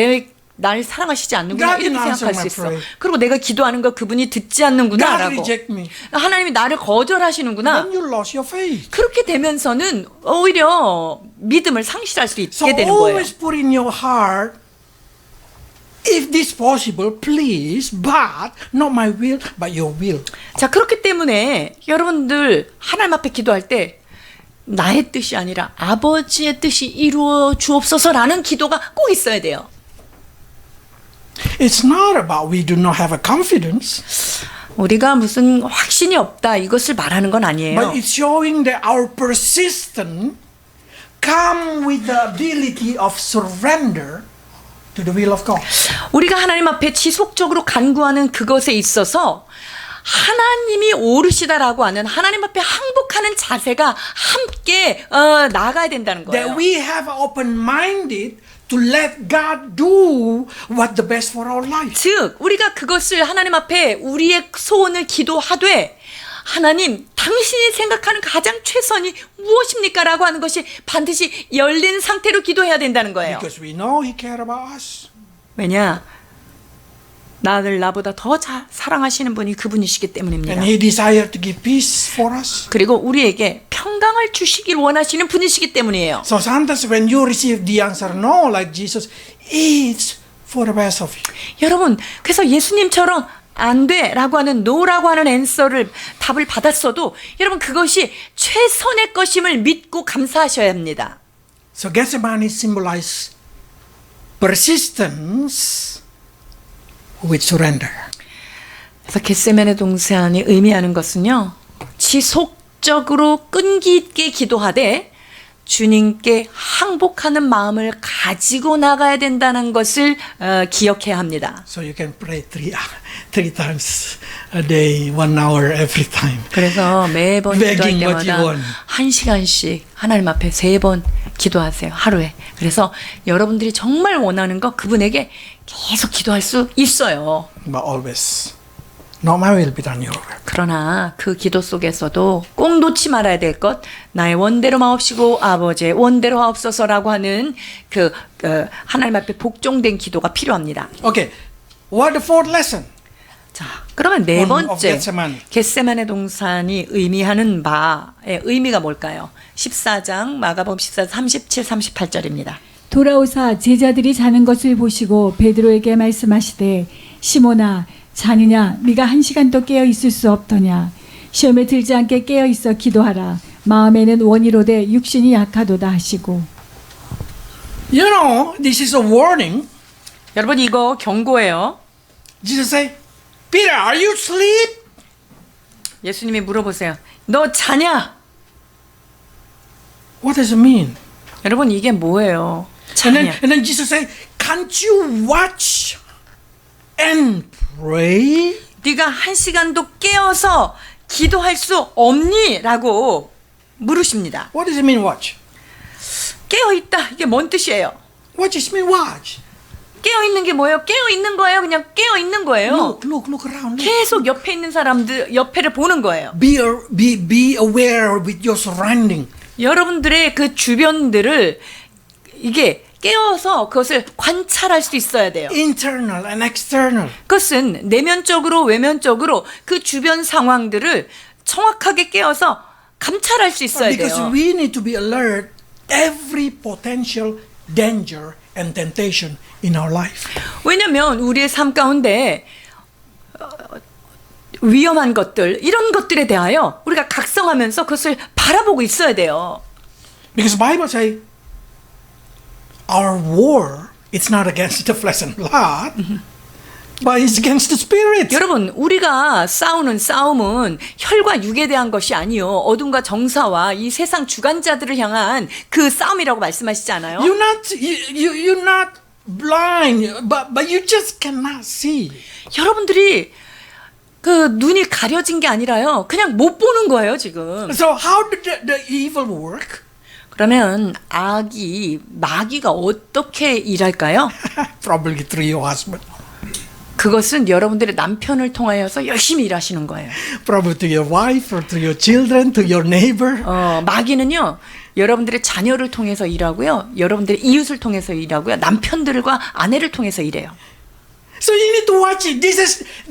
날 사랑하시지 않는구나, 이렇게 생각할 수 있어. 그리고 내가 기도하는 거 그분이 듣지 않는구나 God 라고. reject me. 하나님이 나를 거절하시는구나. Then you lost your faith. 그렇게 되면서는 오히려 믿음을 상실할 수 So 있게 되는 거예요. always put in your heart, if this possible, please, but not my will, but your will. 자, 그렇기 때문에 여러분들 하나님 앞에 기도할 때 나의 뜻이 아니라 아버지의 뜻이 이루어 주옵소서라는 기도가 꼭 있어야 돼요. It's not about we do not have a confidence, 우리가 무슨 확신이 없다 이것을 말하는 건 아니에요. but it's showing that our persistence come with the ability of surrender to the will of God. 우리가 하나님 앞에 지속적으로 간구하는 그것에 있어서 하나님이 오르시다라고 하는 하나님 앞에 항복하는 자세가 함께 나가야 된다는 거예요. That we have open-minded to let God do what the best for our life. 즉 우리가 그것을 하나님 앞에 우리의 소원을 기도하되 하나님 당신이 생각하는 가장 최선이 무엇입니까? 라고 하는 것이 반드시 열린 상태로 기도해야 된다는 거예요. Because we know He cares about us. 왜냐? 나보다 더 사랑하시는 분이 그분이시기 때문입니다. And He desires to give peace for us. 그리고 우리에게 평강을 주시길 원하시는 분이시기 때문이에요. So sometimes when you receive the answer no, like Jesus, it's for the best of you. 여러분, 그래서 예수님처럼 안 돼라고 하는 no라고 하는 답을 받았어도 여러분 그것이 최선의 것임을 믿고 감사하셔야 합니다. So Gethsemane symbolizes persistence with surrender. 그래서 겟세마네 동산이 의미하는 것은요, 지속적으로 끈기 있게 기도하되 주님께 항복하는 마음을 가지고 나가야 된다는 것을 기억해야 합니다. So you can pray three times a day, 1 hour every time. 그래서 매번 기도할 Begging what you 때마다 want. 1시간씩 하나님 앞에 3번 기도하세요. 하루에. 그래서 여러분들이 정말 원하는 거 그분에게 계속 기도할 수 있어요. But always, not my will be done, your will. 그러나 그 기도 속에서도 꼭 놓지 말아야 될 것, 나의 원대로 마옵시고 아버지의 원대로 하옵소서라고 하는 그 하나님 앞에 복종된 기도가 필요합니다. Okay, what the fourth lesson? 자, 그러면 네 of 번째 Gethsemane. 겟세마네 동산이 의미하는 바의 의미가 뭘까요? 14장 마가복음 14장 37, 38절입니다. 돌아오사 제자들이 자는 것을 보시고 베드로에게 말씀하시되 시몬아 자느냐 네가 1시간도 깨어 있을 수 없더냐 시험에 들지 않게 깨어 있어 기도하라 마음에는 원이로되 육신이 약하도다 하시고 You know, this is a warning. 여러분 이거 경고예요. Jesus say, Peter, are you asleep? 예수님이 물어보세요. 너 자냐? What does it mean? 여러분 이게 뭐예요? And then, 자냐? and then Jesus say, can't you watch and pray? 네가 1시간도 깨어서 기도할 수 없니? 라고 물으십니다. What does it mean, watch? 깨어있다. 이게 뭔 뜻이에요? What does it mean, watch? 깨어있는 게 뭐예요? 깨어있는 거예요? 그냥 깨어있는 거예요? Look around. Look. 계속 옆에 있는 사람들, 옆에를 보는 거예요. Be aware with your surrounding. 여러분들의 그 주변들을 이게 깨어서 그것을 관찰할 수 있어야 돼요. Internal and external. 그것은 내면적으로 외면적으로 그 주변 상황들을 정확하게 깨어서 감찰할 수 있어야 Because 돼요. we need to be alert every potential danger and temptation in our life. 왜냐하면 우리의 삶 가운데 위험한 것들 이런 것들에 대하여 우리가 각성하면서 그것을 바라보고 있어야 돼요. Because Bible say our war it's not against the flesh and blood, but it's against the spirit. 여러분 우리가 싸우는 싸움은 혈과 육에 대한 것이 아니요 어둠과 정사와 이 세상 주관자들을 향한 그 싸움이라고 말씀하시잖아요. You're not blind, but you just cannot see. 여러분들이 그 눈이 가려진 게 아니라요 그냥 못 보는 거예요 지금. So how did the evil work? 그러면 마귀가 어떻게 일할까요? Probably through your husband, 그것은 여러분들의 남편을 통하여서 열심히 일하시는 거예요. probably to your wife or to your children, to your neighbor. 마귀는요, 여러분들의 자녀를 통해서 일하고요, 여러분들의 이웃을 통해서 일하고요, 남편들과 아내를 통해서 일해요. So you need to watch it. This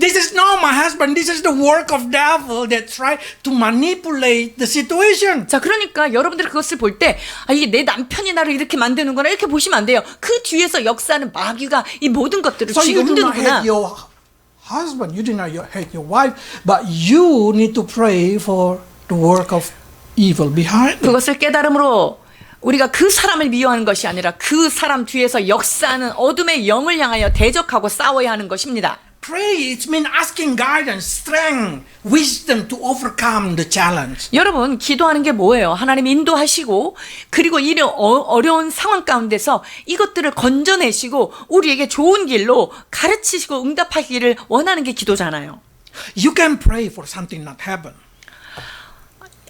is not my husband. This is the work of devil that try to manipulate the situation. 자, 그러니까 여러분들이 그것을 볼 때, 이게 내 남편이 나를 이렇게 만드는구나, 이렇게 보시면 안 돼요. 그 뒤에서 역사는 마귀가 이 모든 것들을 So 쥐고 you do not 흔드는구나. hate your husband. You do not hate your wife, but you need to pray for the work of evil behind it. 그것을 깨달음으로 우리가 그 사람을 미워하는 것이 아니라 그 사람 뒤에서 역사하는 어둠의 영을 향하여 대적하고 싸워야 하는 것입니다. Pray, it's mean asking guidance, strength, wisdom to overcome the challenge. 여러분 기도하는 게 뭐예요? 하나님 인도하시고 그리고 이런 어려운 상황 가운데서 이것들을 건져내시고 우리에게 좋은 길로 가르치시고 응답하기를 원하는 게 기도잖아요. You can pray for something not happen.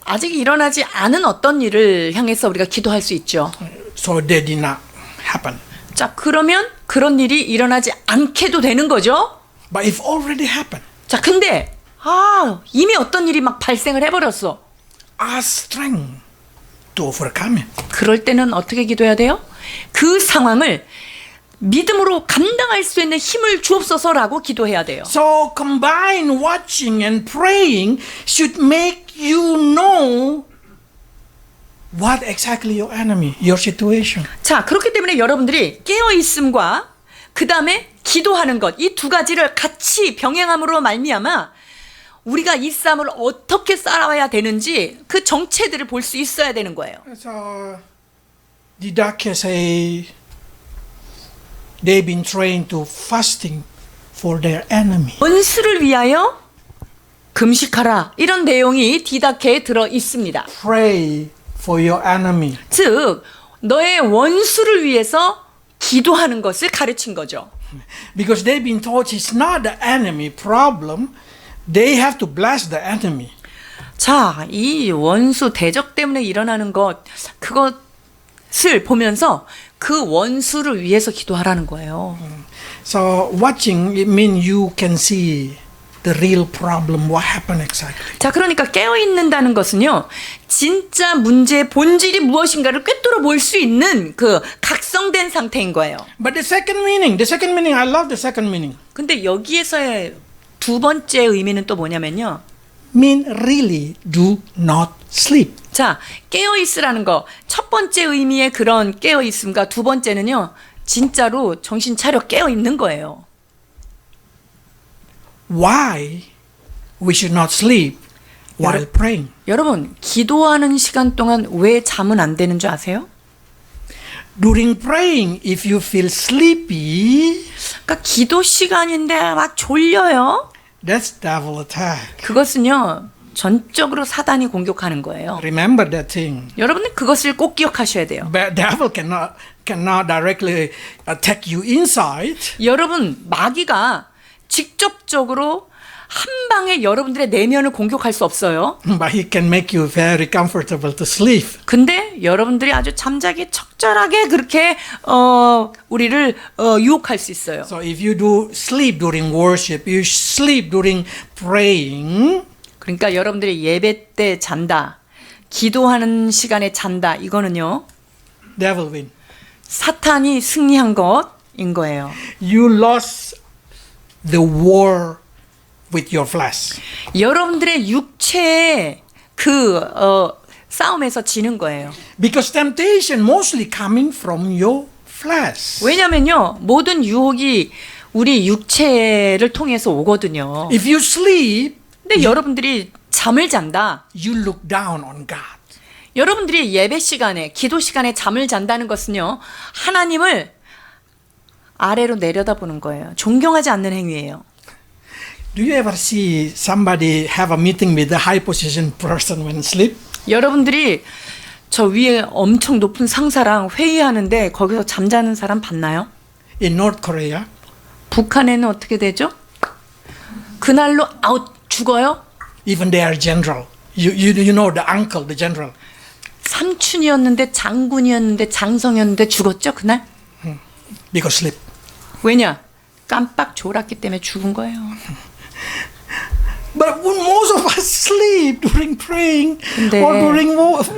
아직 일어나지 않은 어떤 일을 향해서 우리가 기도할 수 있죠. So that did not happen. 자, 그러면 그런 일이 일어나지 않게도 되는 거죠. But if already happened, 자, 근데 이미 어떤 일이 막 발생을 해버렸어. ask strength to overcome it. 그럴 때는 어떻게 기도해야 돼요? 그 상황을 믿음으로 감당할 수 있는 힘을 주옵소서라고 기도해야 돼요. So combine watching and praying should make you know what exactly your enemy, your situation. 자, 그렇기 때문에 여러분들이 깨어있음과 그 다음에 기도하는 것, 이 두 가지를 같이 병행함으로 말미암아 우리가 이 싸움을 어떻게 싸워야 되는지 그 정체들을 볼 수 있어야 되는 거예요. So Didache say they've been trained to fasting for their enemy. 원수를 위하여 금식하라 이런 내용이 디다케에 들어 있습니다. Pray for your enemy. 즉 너의 원수를 위해서 기도하는 것을 가르친 거죠. Because they've been taught it's not the enemy problem. They have to bless the enemy. 자, 이 원수 대적 때문에 일어나는 것, 그것을 보면서 그 원수를 위해서 기도하라는 거예요. So watching, it means you can see the real problem, what happened exactly. 자, 그러니까 깨어 있는다는 것은요, 진짜 문제의 본질이 무엇인가를 꿰뚫어 볼 수 있는 그 각성된 상태인 거예요. But the second meaning, I love the second meaning. 근데 여기에서의 두 번째 의미는 또 뭐냐면요. Mean really do not sleep. 자, 깨어 있으라는 거. 첫 번째 의미의 그런 깨어 있음과 두 번째는요. 진짜로 정신 차려 깨어 있는 거예요. Why we should not sleep while praying? 여러분, 기도하는 시간 동안 왜 잠은 안 되는 줄 아세요? During praying, if you feel sleepy, 그러니까 기도 시간인데 막 졸려요. that's devil attack. 그것은요. 전적으로 사단이 공격하는 거예요. Remember that thing. 여러분은 그것을 꼭 기억하셔야 돼요. But devil cannot directly attack you inside. 여러분, 마귀가 직접적으로 한 방에 여러분들의 내면을 공격할 수 없어요. But he can make you very comfortable to sleep. 근데 여러분들이 아주 잠자기 적절하게 그렇게 우리를 유혹할 수 있어요. So if you do sleep during worship, you sleep during praying, 그러니까 여러분들이 예배 때 잔다, 기도하는 시간에 잔다, 이거는요. devil win. 사탄이 승리한 것인 거예요. You lost the war with your flesh. 여러분들의 육체의 그 싸움에서 지는 거예요. Because temptation mostly coming from your flesh. 왜냐면요, 모든 유혹이 우리 육체를 통해서 오거든요. If you sleep, 근데 여러분들이 잠을 잔다. you look down on God. 여러분들이 예배 시간에, 기도 시간에 잠을 잔다는 것은요, 하나님을 아래로 내려다보는 거예요. 존경하지 않는 행위예요. Do you ever see somebody have a meeting with a high position person when sleep? 여러분들이 저 위에 엄청 높은 상사랑 회의하는데 거기서 잠자는 사람 봤나요? In North Korea, 북한에는 어떻게 되죠? 그날로 아웃 죽어요? even they are general. You know the uncle, the general. 삼촌이었는데 장군이었는데 장성이었는데 죽었죠 그날? Because sleep. 왜냐? 깜빡 졸았기 때문에 죽은 거예요. But when most of us sleep during praying 근데 or during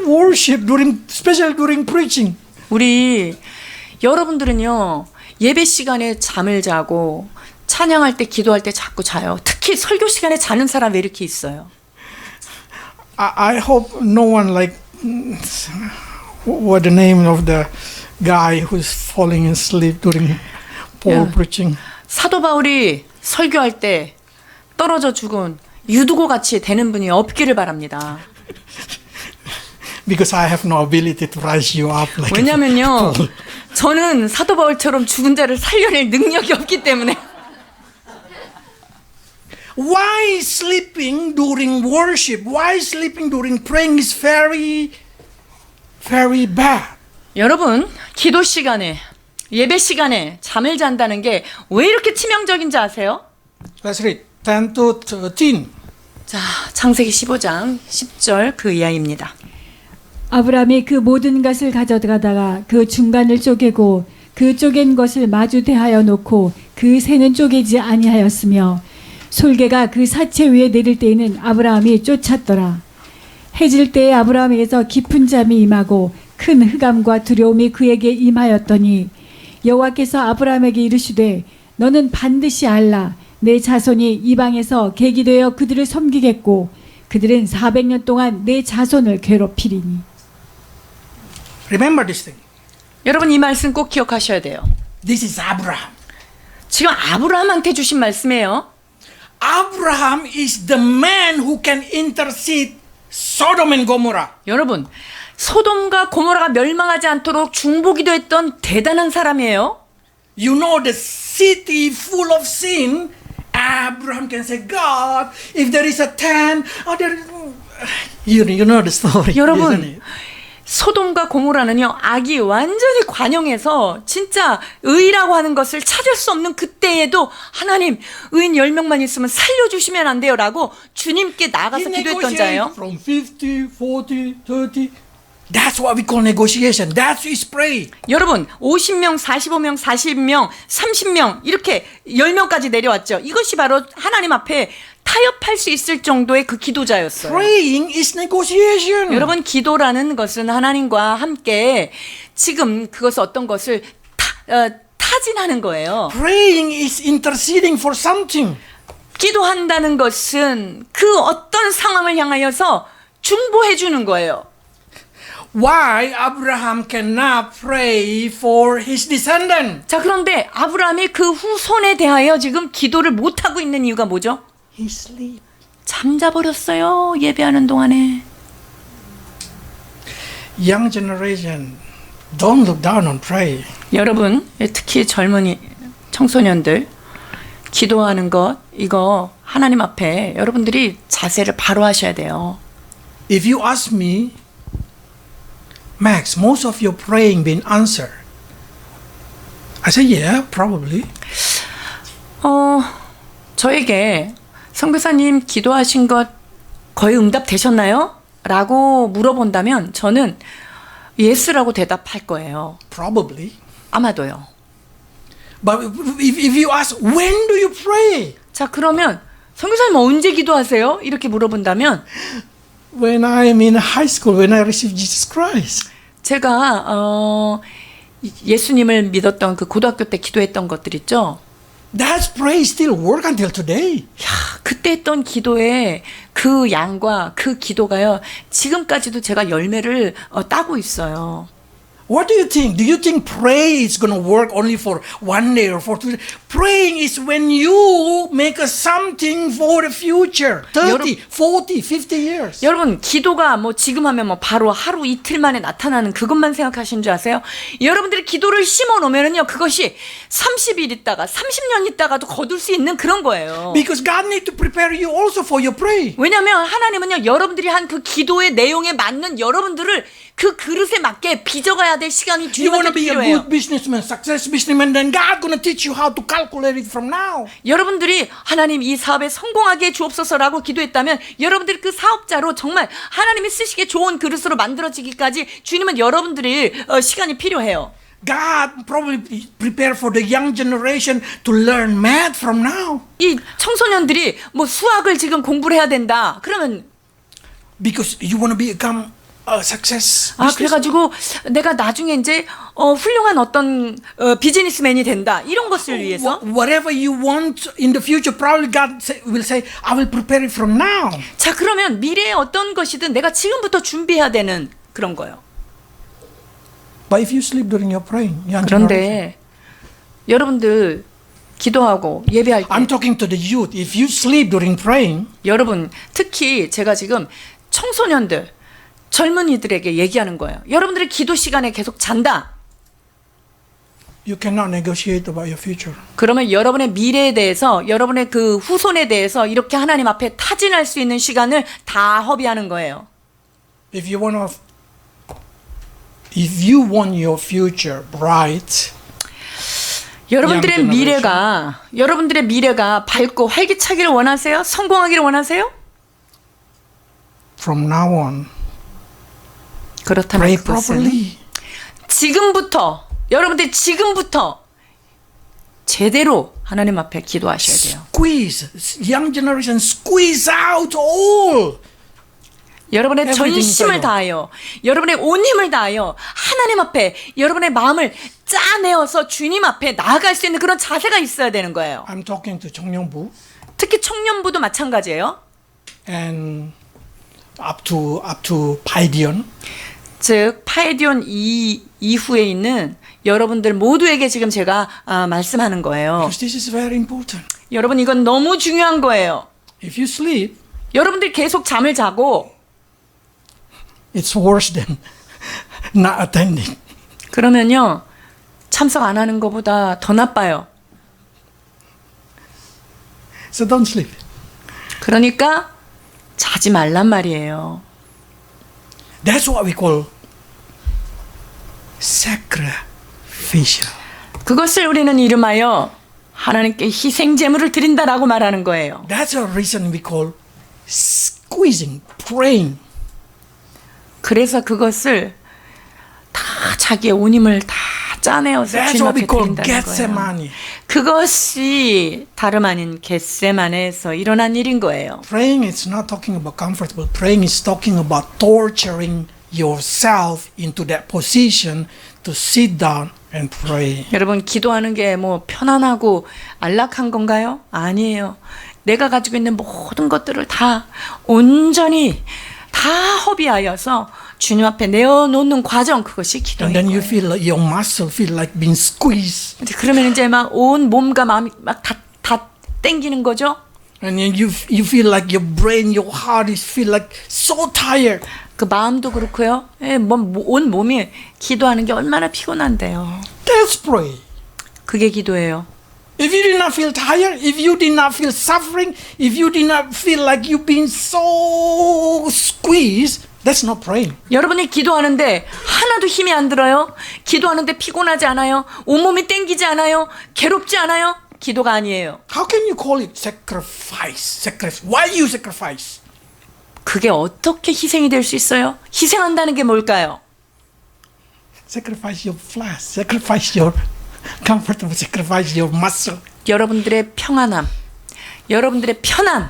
worship, especially during preaching. 우리 여러분들은요 예배 시간에 잠을 자고 찬양할 때 기도할 때 자꾸 자요. 특히 설교 시간에 자는 사람 왜 이렇게 있어요? I hope no one like what the name of the guy who's falling asleep during Paul preaching. 사도 바울이 설교할 때 떨어져 죽은 유두고 같이 되는 분이 없기를 바랍니다. Because I have no ability to rise you up. Like 왜냐면요, 저는 사도 바울처럼 죽은 자를 살려낼 능력이 없기 때문에. Why sleeping during worship? Why sleeping during praying is very, very bad. 여러분, 기도 시간에, 예배 시간에 잠을 잔다는 게 왜 이렇게 치명적인지 아세요? Let's read 10 to 13. 자, 창세기 15장 10절 그 이하입니다. 아브라함이 그 모든 것을 가져가다가 그 중간을 쪼개고 그 쪼갠 것을 마주 대하여 놓고 그 새는 쪼개지 아니하였으며 솔개가 그 사체 위에 내릴 때에는 아브라함이 쫓았더라. 해질 때에 아브라함에게서 깊은 잠이 임하고 큰 흑암과 두려움이 그에게 임하였더니 여호와께서 아브라함에게 이르시되 너는 반드시 알라 내 자손이 이방에서 객이 되어 그들을 섬기겠고 그들은 400년 동안 내 자손을 괴롭히리니. Remember this thing. 여러분 이 말씀 꼭 기억하셔야 돼요. This is Abraham. 지금 아브라함한테 주신 말씀이에요. Abraham is the man who can intercede Sodom and Gomorrah. 여러분, 소돔과 고모라가 멸망하지 않도록 중보기도 했던 대단한 사람이에요. You know the city full of sin. Abraham can say, God, if there is a tent, or there, you know the story. 여러분, isn't it? 소돔과 고모라는요, 악이 완전히 관영해서 진짜 의라고 하는 것을 찾을 수 없는 그때에도 하나님, 의인 10명만 있으면 살려주시면 안 돼요 라고 주님께 나가서 He 기도했던 negotiated 자예요. from 50, 40, 30. That's what we call negotiation. That's his pray. 여러분, 50명, 45명, 40명, 30명 이렇게 10명까지 내려왔죠. 이것이 바로 하나님 앞에 타협할 수 있을 정도의 그 기도자였어요. Praying is negotiation. 여러분, 기도라는 것은 하나님과 함께 지금 그것을 어떤 것을 타진하는 거예요. Praying is interceding for something. 기도한다는 것은 그 어떤 상황을 향하여서 중보해 주는 거예요. Why Abraham cannot pray for his descendant? 자, 그런데 아브라함이 그 후손에 대하여 지금 기도를 못 하고 있는 이유가 뭐죠? He sleep. 잠자버렸어요. 예배하는 동안에. Young generation, don't look down on pray. 여러분, 특히 젊은이 청소년들 기도하는 것 이거 하나님 앞에 여러분들이 자세를 바로 하셔야 돼요. If you ask me, Max, most of your praying been answered. I say, yeah, probably. 저에게 선교사님 기도하신 것 거의 응답되셨나요? 라고 물어본다면 저는 예스라고 대답할 거예요. Probably. 아마도요. But if you ask, when do you pray? 자, 그러면 선교사님 언제 기도하세요? 이렇게 물어본다면 When I'm in high school, when I received Jesus Christ. 제가 예수님을 믿었던 그 고등학교 때 기도했던 것들 있죠. That prayer still work until today. 야, 그때 했던 기도의 그 양과 그 기도가요. 지금까지도 제가 열매를 따고 있어요. What do you think? Do you think pray is going to work only for one day or for 2 days? Praying is when you make a something for the future. 30, 40, 50 years. 여러분, 기도가 뭐 지금 하면 뭐 바로 하루 이틀 만에 나타나는 그것만 생각하시는 줄 아세요? 여러분들이 기도를 심어 놓으면은요, 그것이 30일 있다가 30년 있다가도 거둘 수 있는 그런 거예요. Because God need to prepare you also for your pray. 왜냐하면 하나님은요, 여러분들이 한 그 기도의 내용에 맞는 여러분들을 그 그릇에 맞게 빚어가야 될 시간이 You want to 주님한테 be a 필요해요. good businessman, success businessman, then God going to teach you how to calculate it from now. 여러분들이 하나님 이 사업에 성공하게 주옵소서라고 기도했다면 여러분들이 그 사업자로 정말 하나님이 쓰시기에 좋은 그릇으로 만들어지기까지 주님은 여러분들이 시간이 필요해요. God probably prepare for the young generation to learn math from now. 이 청소년들이 뭐 수학을 지금 공부를 해야 된다. 그러면 Because you want to become a success. 그래가지고 내가 나중에 이제 훌륭한 어떤 비즈니스맨이 된다. 이런 것을 위해서. Whatever you want in the future, probably God will say, I will prepare it from now. 자, 그러면 미래에 어떤 것이든 내가 지금부터 준비해야 되는 그런 거예요. But if you sleep during your praying, young generation, 그런데 여러분들 기도하고 예배할 때 I'm talking to the youth. If you sleep during praying, 여러분, 특히 제가 지금 청소년들, 젊은이들에게 얘기하는 거예요. 여러분들의 기도 시간에 계속 잔다. you cannot negotiate about your future. 그러면 여러분의 미래에 대해서, 여러분의 그 후손에 대해서 이렇게 하나님 앞에 타진할 수 있는 시간을 다 허비하는 거예요. If you want your future bright, 여러분들의 Young generation. 여러분들의 미래가 밝고 활기차기를 원하세요? 성공하기를 원하세요? from now on, 그렇다면 pray 그것은 properly. 여러분들이 지금부터 제대로 하나님 앞에 기도하셔야 돼요. Squeeze, young generation, squeeze out all. 여러분의 Everything 전심을 inside 다하여, 여러분의 온 힘을 다하여 하나님 앞에 여러분의 마음을 짜내어서 주님 앞에 나아갈 수 있는 그런 자세가 있어야 되는 거예요. I'm talking to 청년부 특히 청년부도 마찬가지예요. and up to Paideon. 즉 파에디온 이후에 있는 여러분들 모두에게 지금 제가 말씀하는 거예요. Because this is very important. 여러분, 이건 너무 중요한 거예요. If you sleep, 여러분들이 계속 잠을 자고 it's worse than not attending. 그러면요, 참석 안 하는 것보다 더 나빠요. So don't sleep. 그러니까 자지 말란 말이에요. That's what we call sacrificial. 그것을 우리는 이름하여 하나님께 희생 제물을 드린다라고 말하는 거예요. That's the reason we call squeezing, praying. 그래서 그것을 다 자기의 온 힘을 다 짜내어서 That's 주님 what we 앞에 call 드린다는 거예요. Gethsemane. 그것이 다름 아닌 겟세마네에서 일어난 일인 거예요. Praying is not talking about comfortable. Praying is talking about torturing yourself into that position to sit down and pray. 여러분 기도하는 게 뭐 편안하고 안락한 건가요? 아니에요. 내가 가지고 있는 모든 것들을 다 온전히 다 허비하여서 주님 앞에 내어놓는 과정 그것이 기도인 And then you 거예요. feel like your muscle feel like being squeezed. 그러면 이제 막 온 몸과 마음이 막 다 땡기는 거죠. And then you feel like your brain, your heart is feel like so tired. 그 마음도 그렇고요. 예, 온 몸이 기도하는 게 얼마나 피곤한데요. That's pray. 그게 기도예요. If you did not feel tired, if you did not feel suffering, if you did not feel like you've been so squeezed, that's not praying. 여러분이 기도하는데 하나도 힘이 안 들어요? 기도하는데 피곤하지 않아요? 온몸이 땡기지 않아요? 괴롭지 않아요? 기도가 아니에요. How can you call it sacrifice? Sacrifice. Why you sacrifice? 그게 어떻게 희생이 될 수 있어요? 희생한다는 게 뭘까요? Sacrifice your flesh. Sacrifice your comfortable. Sacrifice your muscle. 여러분들의 평안함, 여러분들의 편안,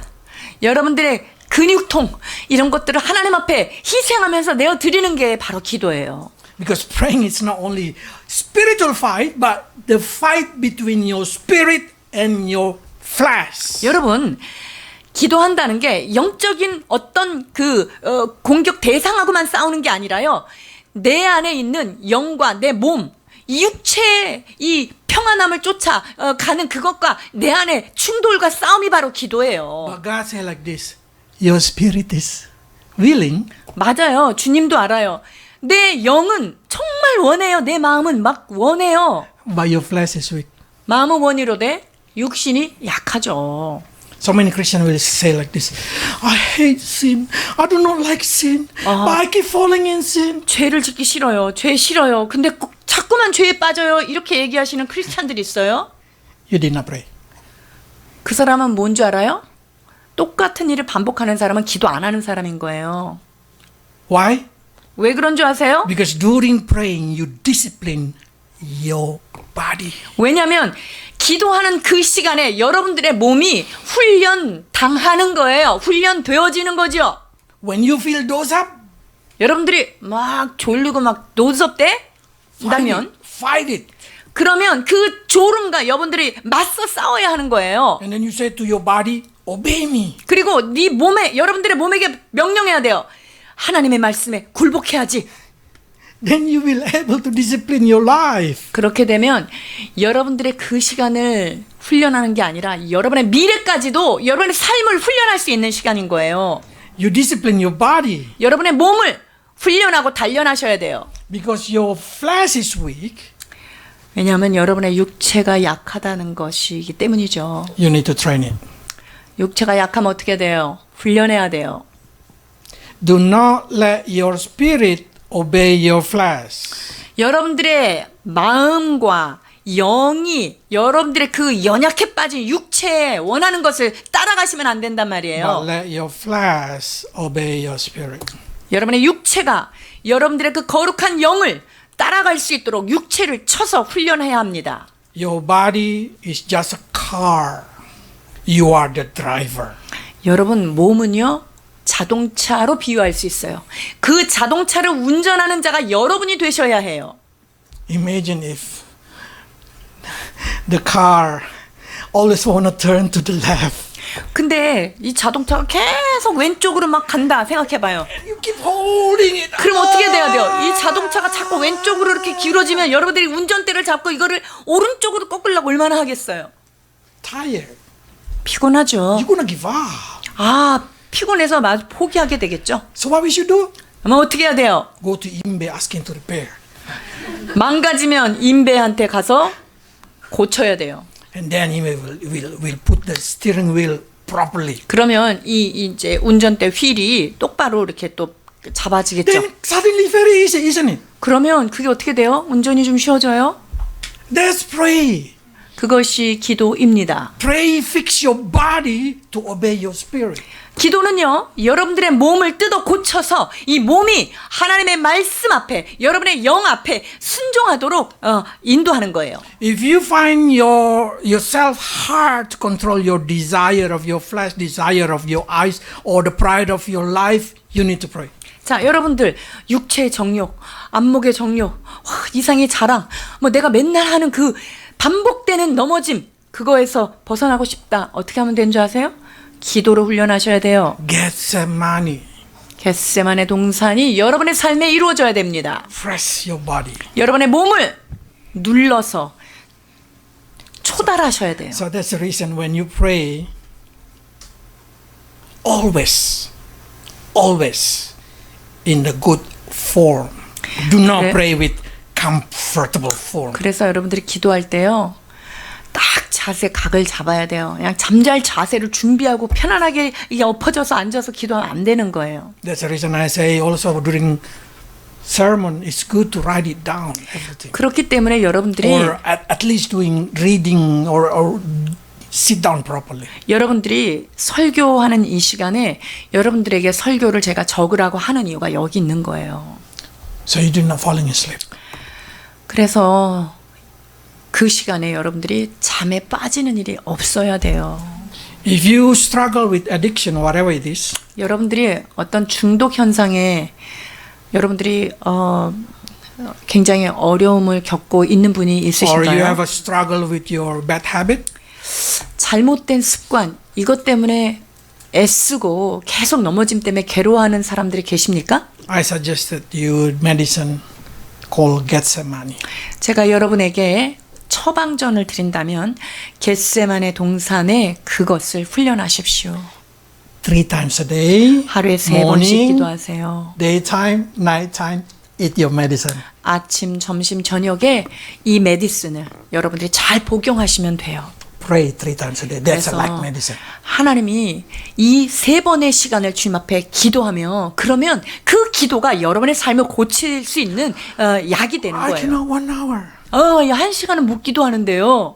여러분들의 근육통 이런 것들을 하나님 앞에 희생하면서 내어 드리는 게 바로 기도예요. Because praying is not only spiritual fight, but the fight between your spirit and your flesh. 여러분 기도한다는 게 영적인 어떤 공격 대상하고만 싸우는 게 아니라요. 내 안에 있는 영과 내 몸, 이 육체의 이 평안함을 쫓아 가는 그것과 내 안에 충돌과 싸움이 바로 기도예요. But God said like this, your spirit is willing, 맞아요. 주님도 알아요. 내 영은 정말 원해요. 내 마음은 막 원해요. but your flesh is weak. 마음은 원이로되 육신이 약하죠. So many Christians will say like this, I hate sin, I do not like sin, but I keep falling in sin. 죄를 짓기 싫어요. 죄 싫어요. 근데 꼭 자꾸만 죄에 빠져요. 이렇게 얘기하시는 크리스찬들이 있어요. You did not pray. 그 사람은 뭔 줄 알아요? 똑같은 일을 반복하는 사람은 기도 안 하는 사람인 거예요. Why? 왜 그런 줄 아세요? Because during praying, you discipline your body. 왜냐하면 기도하는 그 시간에 여러분들의 몸이 훈련 당하는 거예요. 훈련 되어지는 거죠. When you feel those up, 여러분들이 막 졸리고 막 노섭대? 다면 fight it. 그러면 그 졸음과 여러분들이 맞서 싸워야 하는 거예요. And then you say to your body, obey me. 그리고 네 몸에 여러분들의 몸에게 명령해야 돼요. 하나님의 말씀에 굴복해야지. Then you will able to discipline your life. 그렇게 되면 여러분들의 그 시간을 훈련하는 게 아니라 여러분의 미래까지도 여러분의 삶을 훈련할 수 있는 시간인 거예요. You discipline your body 여러분의 몸을 훈련하고 단련하셔야 돼요. because your flesh is weak. 왜냐하면 여러분의 육체가 약하다는 것이기 때문이죠. You need to train it. 육체가 약하면 어떻게 돼요? 훈련해야 돼요. Do not let your spirit obey your flesh. 여러분들의 마음과 영이 여러분들의 그 연약해 빠진 육체에 원하는 것을 따라가시면 안 된단 말이에요. But let your flesh obey your spirit. 여러분의 육체가 여러분들의 그 거룩한 영을 따라갈 수 있도록 육체를 쳐서 훈련해야 합니다. Your body is just a car. You are the driver. 여러분 몸은요 자동차로 비유할 수 있어요. 그 자동차를 운전하는 자가 여러분이 되셔야 해요. Imagine if the car always want to turn to the left. 근데 이 자동차가 계속 왼쪽으로 막 간다 생각해봐요. You keep holding it. 그럼 어떻게 돼야 돼요? 이 자동차가 자꾸 왼쪽으로 이렇게 기울어지면 여러분들이 운전대를 잡고 이거를 오른쪽으로 꺾으려고 얼마나 하겠어요? Tired. 피곤하죠. You're gonna give up. 아 피곤해서 마저 포기하게 되겠죠. So what we should do? 그럼 어떻게 해야 돼요? Go to Imbe, ask him to repair. 망가지면 임배한테 가서 고쳐야 돼요. And then he will put the steering wheel properly. 그러면 이 이제 운전대 휠이 똑바로 이렇게 또 잡아지겠죠. Then suddenly very easy, isn't it? 그러면 그게 어떻게 돼요? 온전히 좀 쉬워져요? That's pray. 그것이 기도입니다. Pray fix your body to obey your spirit. 기도는요, 여러분들의 몸을 뜯어 고쳐서 이 몸이 하나님의 말씀 앞에, 여러분의 영 앞에 순종하도록 인도하는 거예요. If you find yourself hard to control your desire of your flesh, desire of your eyes, or the pride of your life, you need to pray. 자, 여러분들 육체의 정욕, 안목의 정욕, 이상의 자랑, 뭐 내가 맨날 하는 그 반복되는 넘어짐, 그거에서 벗어나고 싶다. 어떻게 하면 되는 줄 아세요? 기도로 훈련하셔야 돼요. Gethsemane. 겟세만의 동산이 여러분의 삶에 이루어져야 됩니다. Press your body. 여러분의 몸을 눌러서 초달하셔야 돼요. So that's the reason when you pray, always in the good form. Do not 그래. pray with comfortable form. 그래서 여러분들이 기도할 때요, 딱 자세 각을 잡아야 돼요. 그냥 잠잘 자세를 준비하고 편안하게 이게 엎어져서 앉아서 기도하면 안 되는 거예요. That's the reason I say also during sermon, it's good to write it down, everything. 그렇기 때문에 여러분들이 Or at least doing reading or sit down properly. 여러분들이 설교하는 이 시간에 여러분들에게 설교를 제가 적으라고 하는 이유가 여기 있는 거예요. So you do not falling asleep. 그래서 그 시간에 여러분들이 잠에 빠지는 일이 없어야 돼요. If you struggle with addiction, whatever it is, 여러분들이 어떤 중독 현상에 여러분들이 굉장히 어려움을 겪고 있는 분이 or you 있으신가요? have a struggle with your bad habit, 잘못된 습관, 이것 때문에 애쓰고 계속 넘어짐 때문에 괴로워하는 사람들이 계십니까? I suggested you medicine called Gethsemane. 제가 여러분에게 처방전을 드린다면 겟세만의 동산에 그것을 훈련하십시오. 3 times a day, 하루에 3번씩 morning, 기도하세요. daytime, nighttime, eat your medicine. 아침, 점심, 저녁에 이 메디슨을 여러분들이 잘 복용하시면 돼요. Pray 3 times a day. That's 그래서 like medicine. 하나님이 이 3번의 시간을 주님 앞에 기도하며 그러면 그 기도가 여러분의 삶을 고칠 수 있는 약이 되는 I 거예요. cannot 1 hour. 1시간은 못 기도하는데요.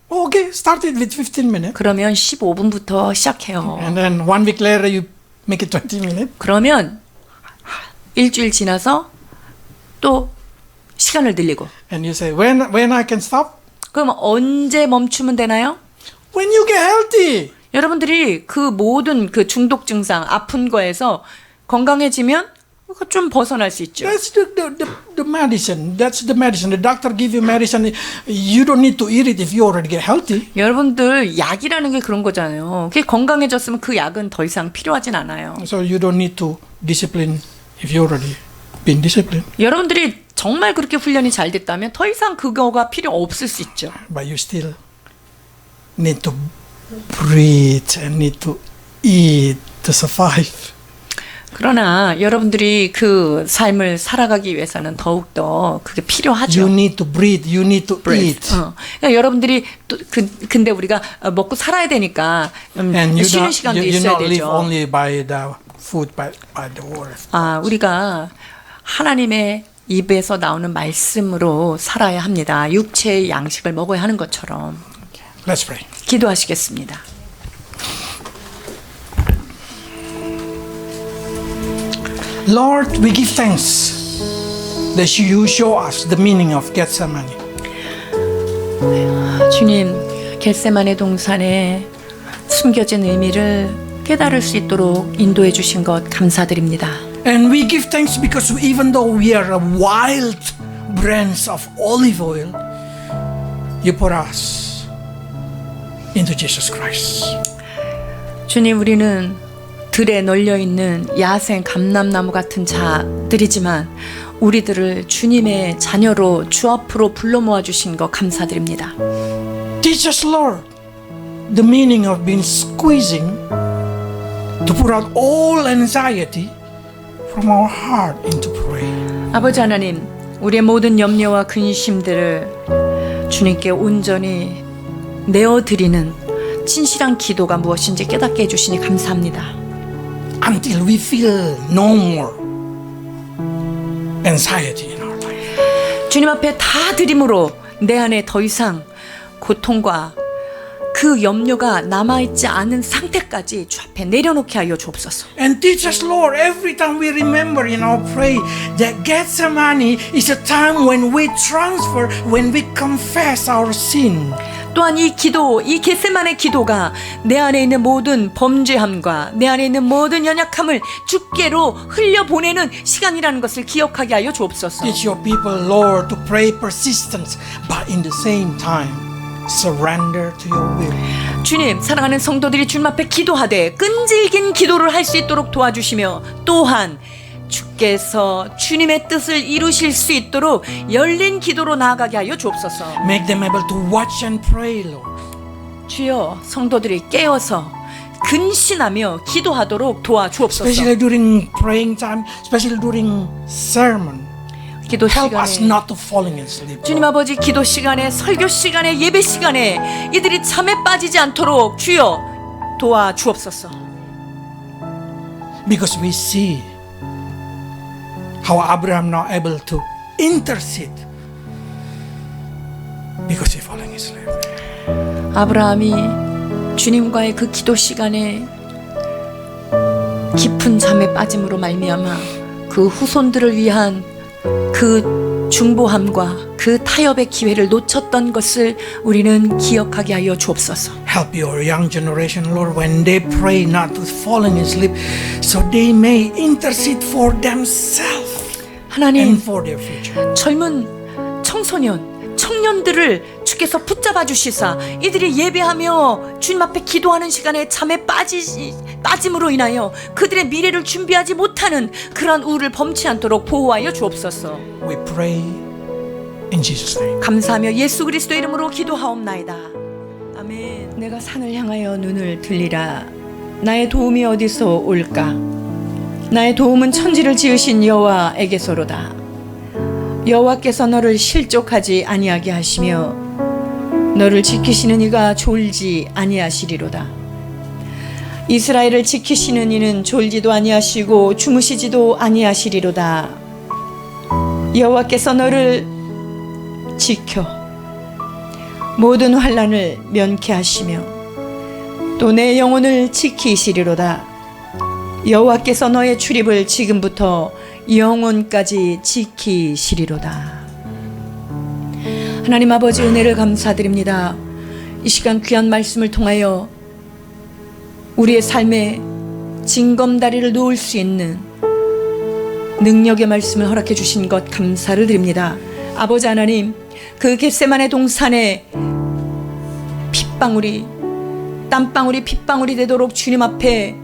Okay, start it with 15 minutes. 그러면 15분부터 시작해요. And then 1 week later you make it 20 minutes. 그러면 일주일 지나서 또 시간을 늘리고. And you say, when I can stop? 그럼 언제 멈추면 되나요? When you get healthy. 여러분들이 그 모든 그 중독 증상, 아픈 거에서 건강해지면 좀 벗어날 수 있죠. That's the medicine. That's the medicine. The doctor give you medicine. You don't need to eat it if you already get healthy. 여러분들 약이라는 게 그런 거잖아요. 그게 건강해졌으면 그 약은 더 이상 필요하진 않아요. So you don't need to discipline if you already been disciplined. 여러분들이 정말 그렇게 훈련이 잘 됐다면 더 이상 그거가 필요 없을 수 있죠. But you still need to breathe and need to eat to survive. 그러나 여러분들이 그 삶을 살아가기 위해서는 더욱더 그게 필요하죠. You need to breathe. You need to eat. 그러니까 여러분들이 또 근데 우리가 먹고 살아야 되니까 And 쉬는 시간도 you 있어야 not live 되죠. only by the food, by the word. 우리가 하나님의 입에서 나오는 말씀으로 살아야 합니다. 육체의 양식을 먹어야 하는 것처럼. Let's pray. 기도하시겠습니다. Lord, we give thanks that you show us the meaning of Gethsemane. 주님, 겟세만의 동산에 숨겨진 의미를 깨달을 수 있도록 인도해 주신 것 감사드립니다. And we give thanks because even though we are a wild branch of olive oil, you put us into Jesus Christ. 주님, 우리는 들에 널려 있는 야생 감람나무 같은 자들이지만 우리들을 주님의 자녀로 주 앞으로 불러 모아 주신 것 감사드립니다. Teach us, Lord, the meaning of being squeezing to put out all anxiety from our heart into prayer. 아버지 하나님, 우리의 모든 염려와 근심들을 주님께 온전히 내어드리는 진실한 기도가 무엇인지 깨닫게 해주시니 감사합니다. Until we feel no more anxiety in our life. 주님 앞에 다 드림으로 내 안에 더 이상 고통과 그 염려가 남아있지 않은 상태까지 주 앞에 내려놓게 하여 주옵소서. And teach us, Lord, every time we remember in our prayer that Gethsemane is a time when we transfer, when we confess our sin. 또한 이 기도, 이 겟세마네 기도가 내 안에 있는 모든 범죄함과 내 안에 있는 모든 연약함을 주께로 흘려보내는 시간이라는 것을 기억하게 하여 주옵소서. Teach your people, Lord, to pray persistence, but in the same time, surrender to your will. 주님, 사랑하는 성도들이 주님 앞에 기도하되 끈질긴 기도를 할 수 있도록 도와주시며 또한 주께서 주님의 뜻을 이루실 수 있도록 열린 기도로 나아가게 하여 주옵소서. Make them able to watch and pray, Lord. 주여, 성도들이 깨어서 근신하며 기도하도록 도와주옵소서. Especially during praying time, especially during sermon. 기도 Help us 시간에 not to falling asleep. 주님 아버지, 기도 시간에, 설교 시간에, 예배 시간에 이들이 잠에 빠지지 않도록 주여 도와주옵소서. Because we see how Abraham now able to intercede because he falling asleep. 아브라함이 주님과의 그 기도 시간에 깊은 잠에 빠짐으로 말미암아 그 후손들을 위한 그 중보함과 그 타협의 기회를 놓쳤던 것을 우리는 기억하게 하여 주옵소서. Help your young generation, Lord, when they pray not to falling asleep, so they may intercede for themselves 하나님, and for their future. 젊은 청소년, 청년들을 주께서 붙잡아 주시사 이들이 예배하며 주님 앞에 기도하는 시간에 잠에 빠짐으로 인하여 그들의 미래를 준비하지 못하는 그러한 우를 범치 않도록 보호하여 주옵소서. We pray in Jesus' name. 감사하며 예수 그리스도 이름으로 기도하옵나이다. 아멘. 내가 산을 향하여 눈을 들리라. 나의 도움이 어디서 올까? 나의 도움은 천지를 지으신 여호와에게서로다. 여호와께서 너를 실족하지 아니하게 하시며 너를 지키시는 이가 졸지 아니하시리로다. 이스라엘을 지키시는 이는 졸지도 아니하시고 주무시지도 아니하시리로다. 여호와께서 너를 지켜 모든 환난을 면케하시며 또 내 영혼을 지키시리로다. 여호와께서 너의 출입을 지금부터 영원까지 지키시리로다. 하나님 아버지, 은혜를 감사드립니다. 이 시간 귀한 말씀을 통하여 우리의 삶에 징검다리를 놓을 수 있는 능력의 말씀을 허락해 주신 것 감사를 드립니다. 아버지 하나님, 그 겟세마네 동산에 핏방울이, 땀방울이 핏방울이 되도록 주님 앞에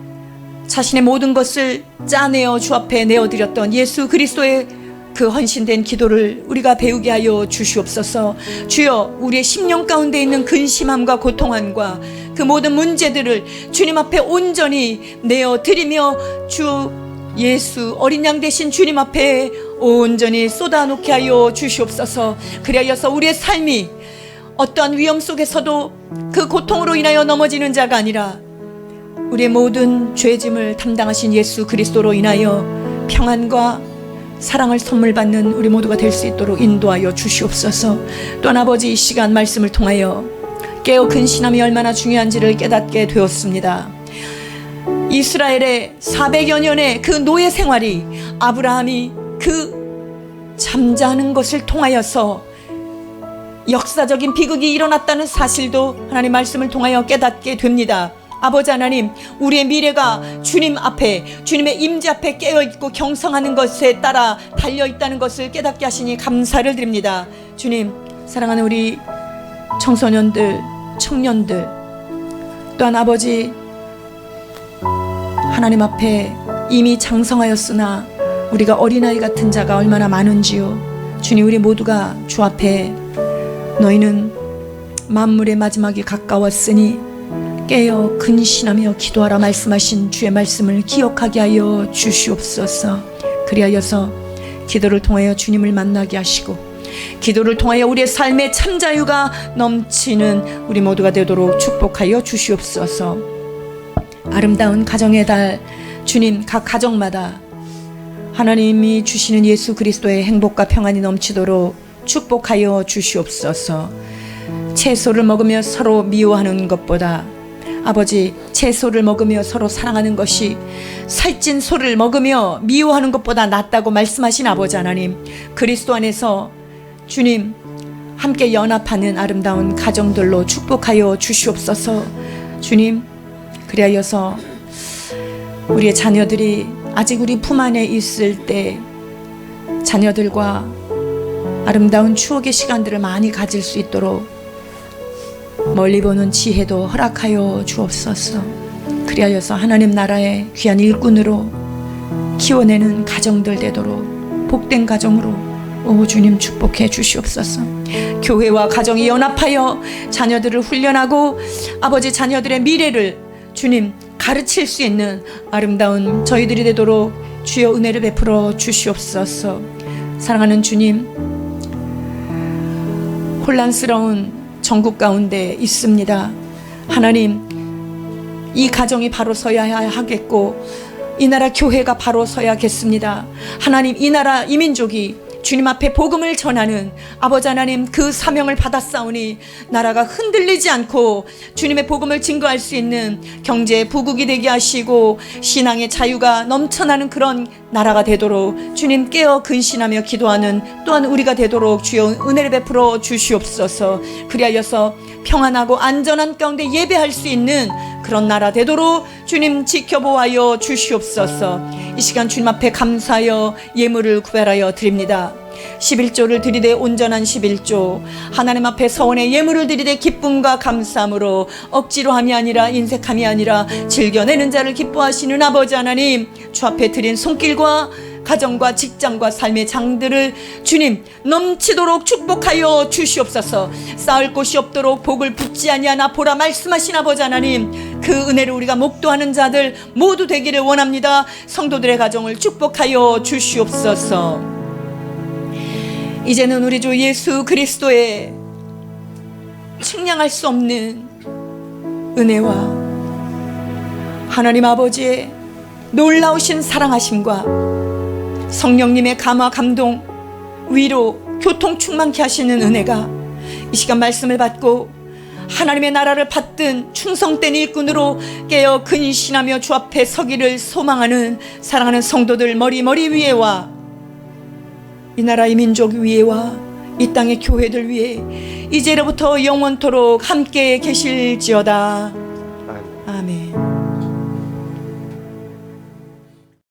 자신의 모든 것을 짜내어 주 앞에 내어드렸던 예수 그리스도의 그 헌신된 기도를 우리가 배우게 하여 주시옵소서. 주여, 우리의 심령 가운데 있는 근심함과 고통함과 그 모든 문제들을 주님 앞에 온전히 내어드리며 주 예수 어린 양 되신 주님 앞에 온전히 쏟아놓게 하여 주시옵소서. 그리하여서 우리의 삶이 어떠한 위험 속에서도 그 고통으로 인하여 넘어지는 자가 아니라 우리의 모든 죄짐을 담당하신 예수 그리스도로 인하여 평안과 사랑을 선물 받는 우리 모두가 될 수 있도록 인도하여 주시옵소서. 또한 아버지, 이 시간 말씀을 통하여 깨어 근신함이 얼마나 중요한지를 깨닫게 되었습니다. 이스라엘의 400여 년의 그 노예 생활이 아브라함이 그 잠자는 것을 통하여서 역사적인 비극이 일어났다는 사실도 하나님 말씀을 통하여 깨닫게 됩니다. 아버지 하나님, 우리의 미래가 주님 앞에, 주님의 임재 앞에 깨어있고 경성하는 것에 따라 달려있다는 것을 깨닫게 하시니 감사를 드립니다. 주님, 사랑하는 우리 청소년들, 청년들, 또한 아버지 하나님 앞에 이미 장성하였으나 우리가 어린아이 같은 자가 얼마나 많은지요. 주님, 우리 모두가 주 앞에 너희는 만물의 마지막이 가까웠으니 깨어 근신하며 기도하라 말씀하신 주의 말씀을 기억하게 하여 주시옵소서. 그리하여서 기도를 통하여 주님을 만나게 하시고 기도를 통하여 우리의 삶의 참 자유가 넘치는 우리 모두가 되도록 축복하여 주시옵소서. 아름다운 가정의 달, 주님, 각 가정마다 하나님이 주시는 예수 그리스도의 행복과 평안이 넘치도록 축복하여 주시옵소서. 채소를 먹으며 서로 미워하는 것보다 아버지, 채소를 먹으며 서로 사랑하는 것이 살찐 소를 먹으며 미워하는 것보다 낫다고 말씀하신 아버지 하나님, 그리스도 안에서 주님 함께 연합하는 아름다운 가정들로 축복하여 주시옵소서. 주님, 그리하여서 우리의 자녀들이 아직 우리 품 안에 있을 때 자녀들과 아름다운 추억의 시간들을 많이 가질 수 있도록 멀리 보는 지혜도 허락하여 주옵소서. 그리하여서 하나님 나라의 귀한 일꾼으로 키워내는 가정들 되도록 복된 가정으로 오 주님 축복해 주시옵소서. 교회와 가정이 연합하여 자녀들을 훈련하고 아버지 자녀들의 미래를 주님 가르칠 수 있는 아름다운 저희들이 되도록 주여 은혜를 베풀어 주시옵소서. 사랑하는 주님, 혼란스러운 전국 가운데 있습니다. 하나님, 이 가정이 바로 서야 하겠고 이 나라 교회가 바로 서야겠습니다. 하나님, 이 나라 이 민족이 주님 앞에 복음을 전하는 아버지 하나님 그 사명을 받았사오니 나라가 흔들리지 않고 주님의 복음을 증거할 수 있는 경제 부국이 되게 하시고 신앙의 자유가 넘쳐나는 그런 나라가 되도록 주님 깨어 근신하며 기도하는 또한 우리가 되도록 주여 은혜를 베풀어 주시옵소서. 그리하여서 평안하고 안전한 가운데 예배할 수 있는 그런 나라 되도록 주님 지켜보아여 주시옵소서. 이 시간 주님 앞에 감사하여 예물을 구별하여 드립니다. 11조를 드리되 온전한 11조, 하나님 앞에 서원의 예물을 드리되 기쁨과 감사함으로 억지로 함이 아니라 인색함이 아니라 즐겨내는 자를 기뻐하시는 아버지 하나님, 주 앞에 드린 손길과 가정과 직장과 삶의 장들을 주님 넘치도록 축복하여 주시옵소서. 쌓을 곳이 없도록 복을 붓지 아니하나 보라 말씀하신 아버지 하나님, 그 은혜를 우리가 목도하는 자들 모두 되기를 원합니다. 성도들의 가정을 축복하여 주시옵소서. 이제는 우리 주 예수 그리스도의 측량할 수 없는 은혜와 하나님 아버지의 놀라우신 사랑하심과 성령님의 감화 감동 위로 교통 충만케 하시는 은혜가 이 시간 말씀을 받고 하나님의 나라를 받든 충성된 일꾼으로 깨어 근신하며 주 앞에 서기를 소망하는 사랑하는 성도들 머리 위에와 이 나라 이 민족 위에와 이 땅의 교회들 위에 이제로부터 영원토록 함께 계실지어다. 아멘.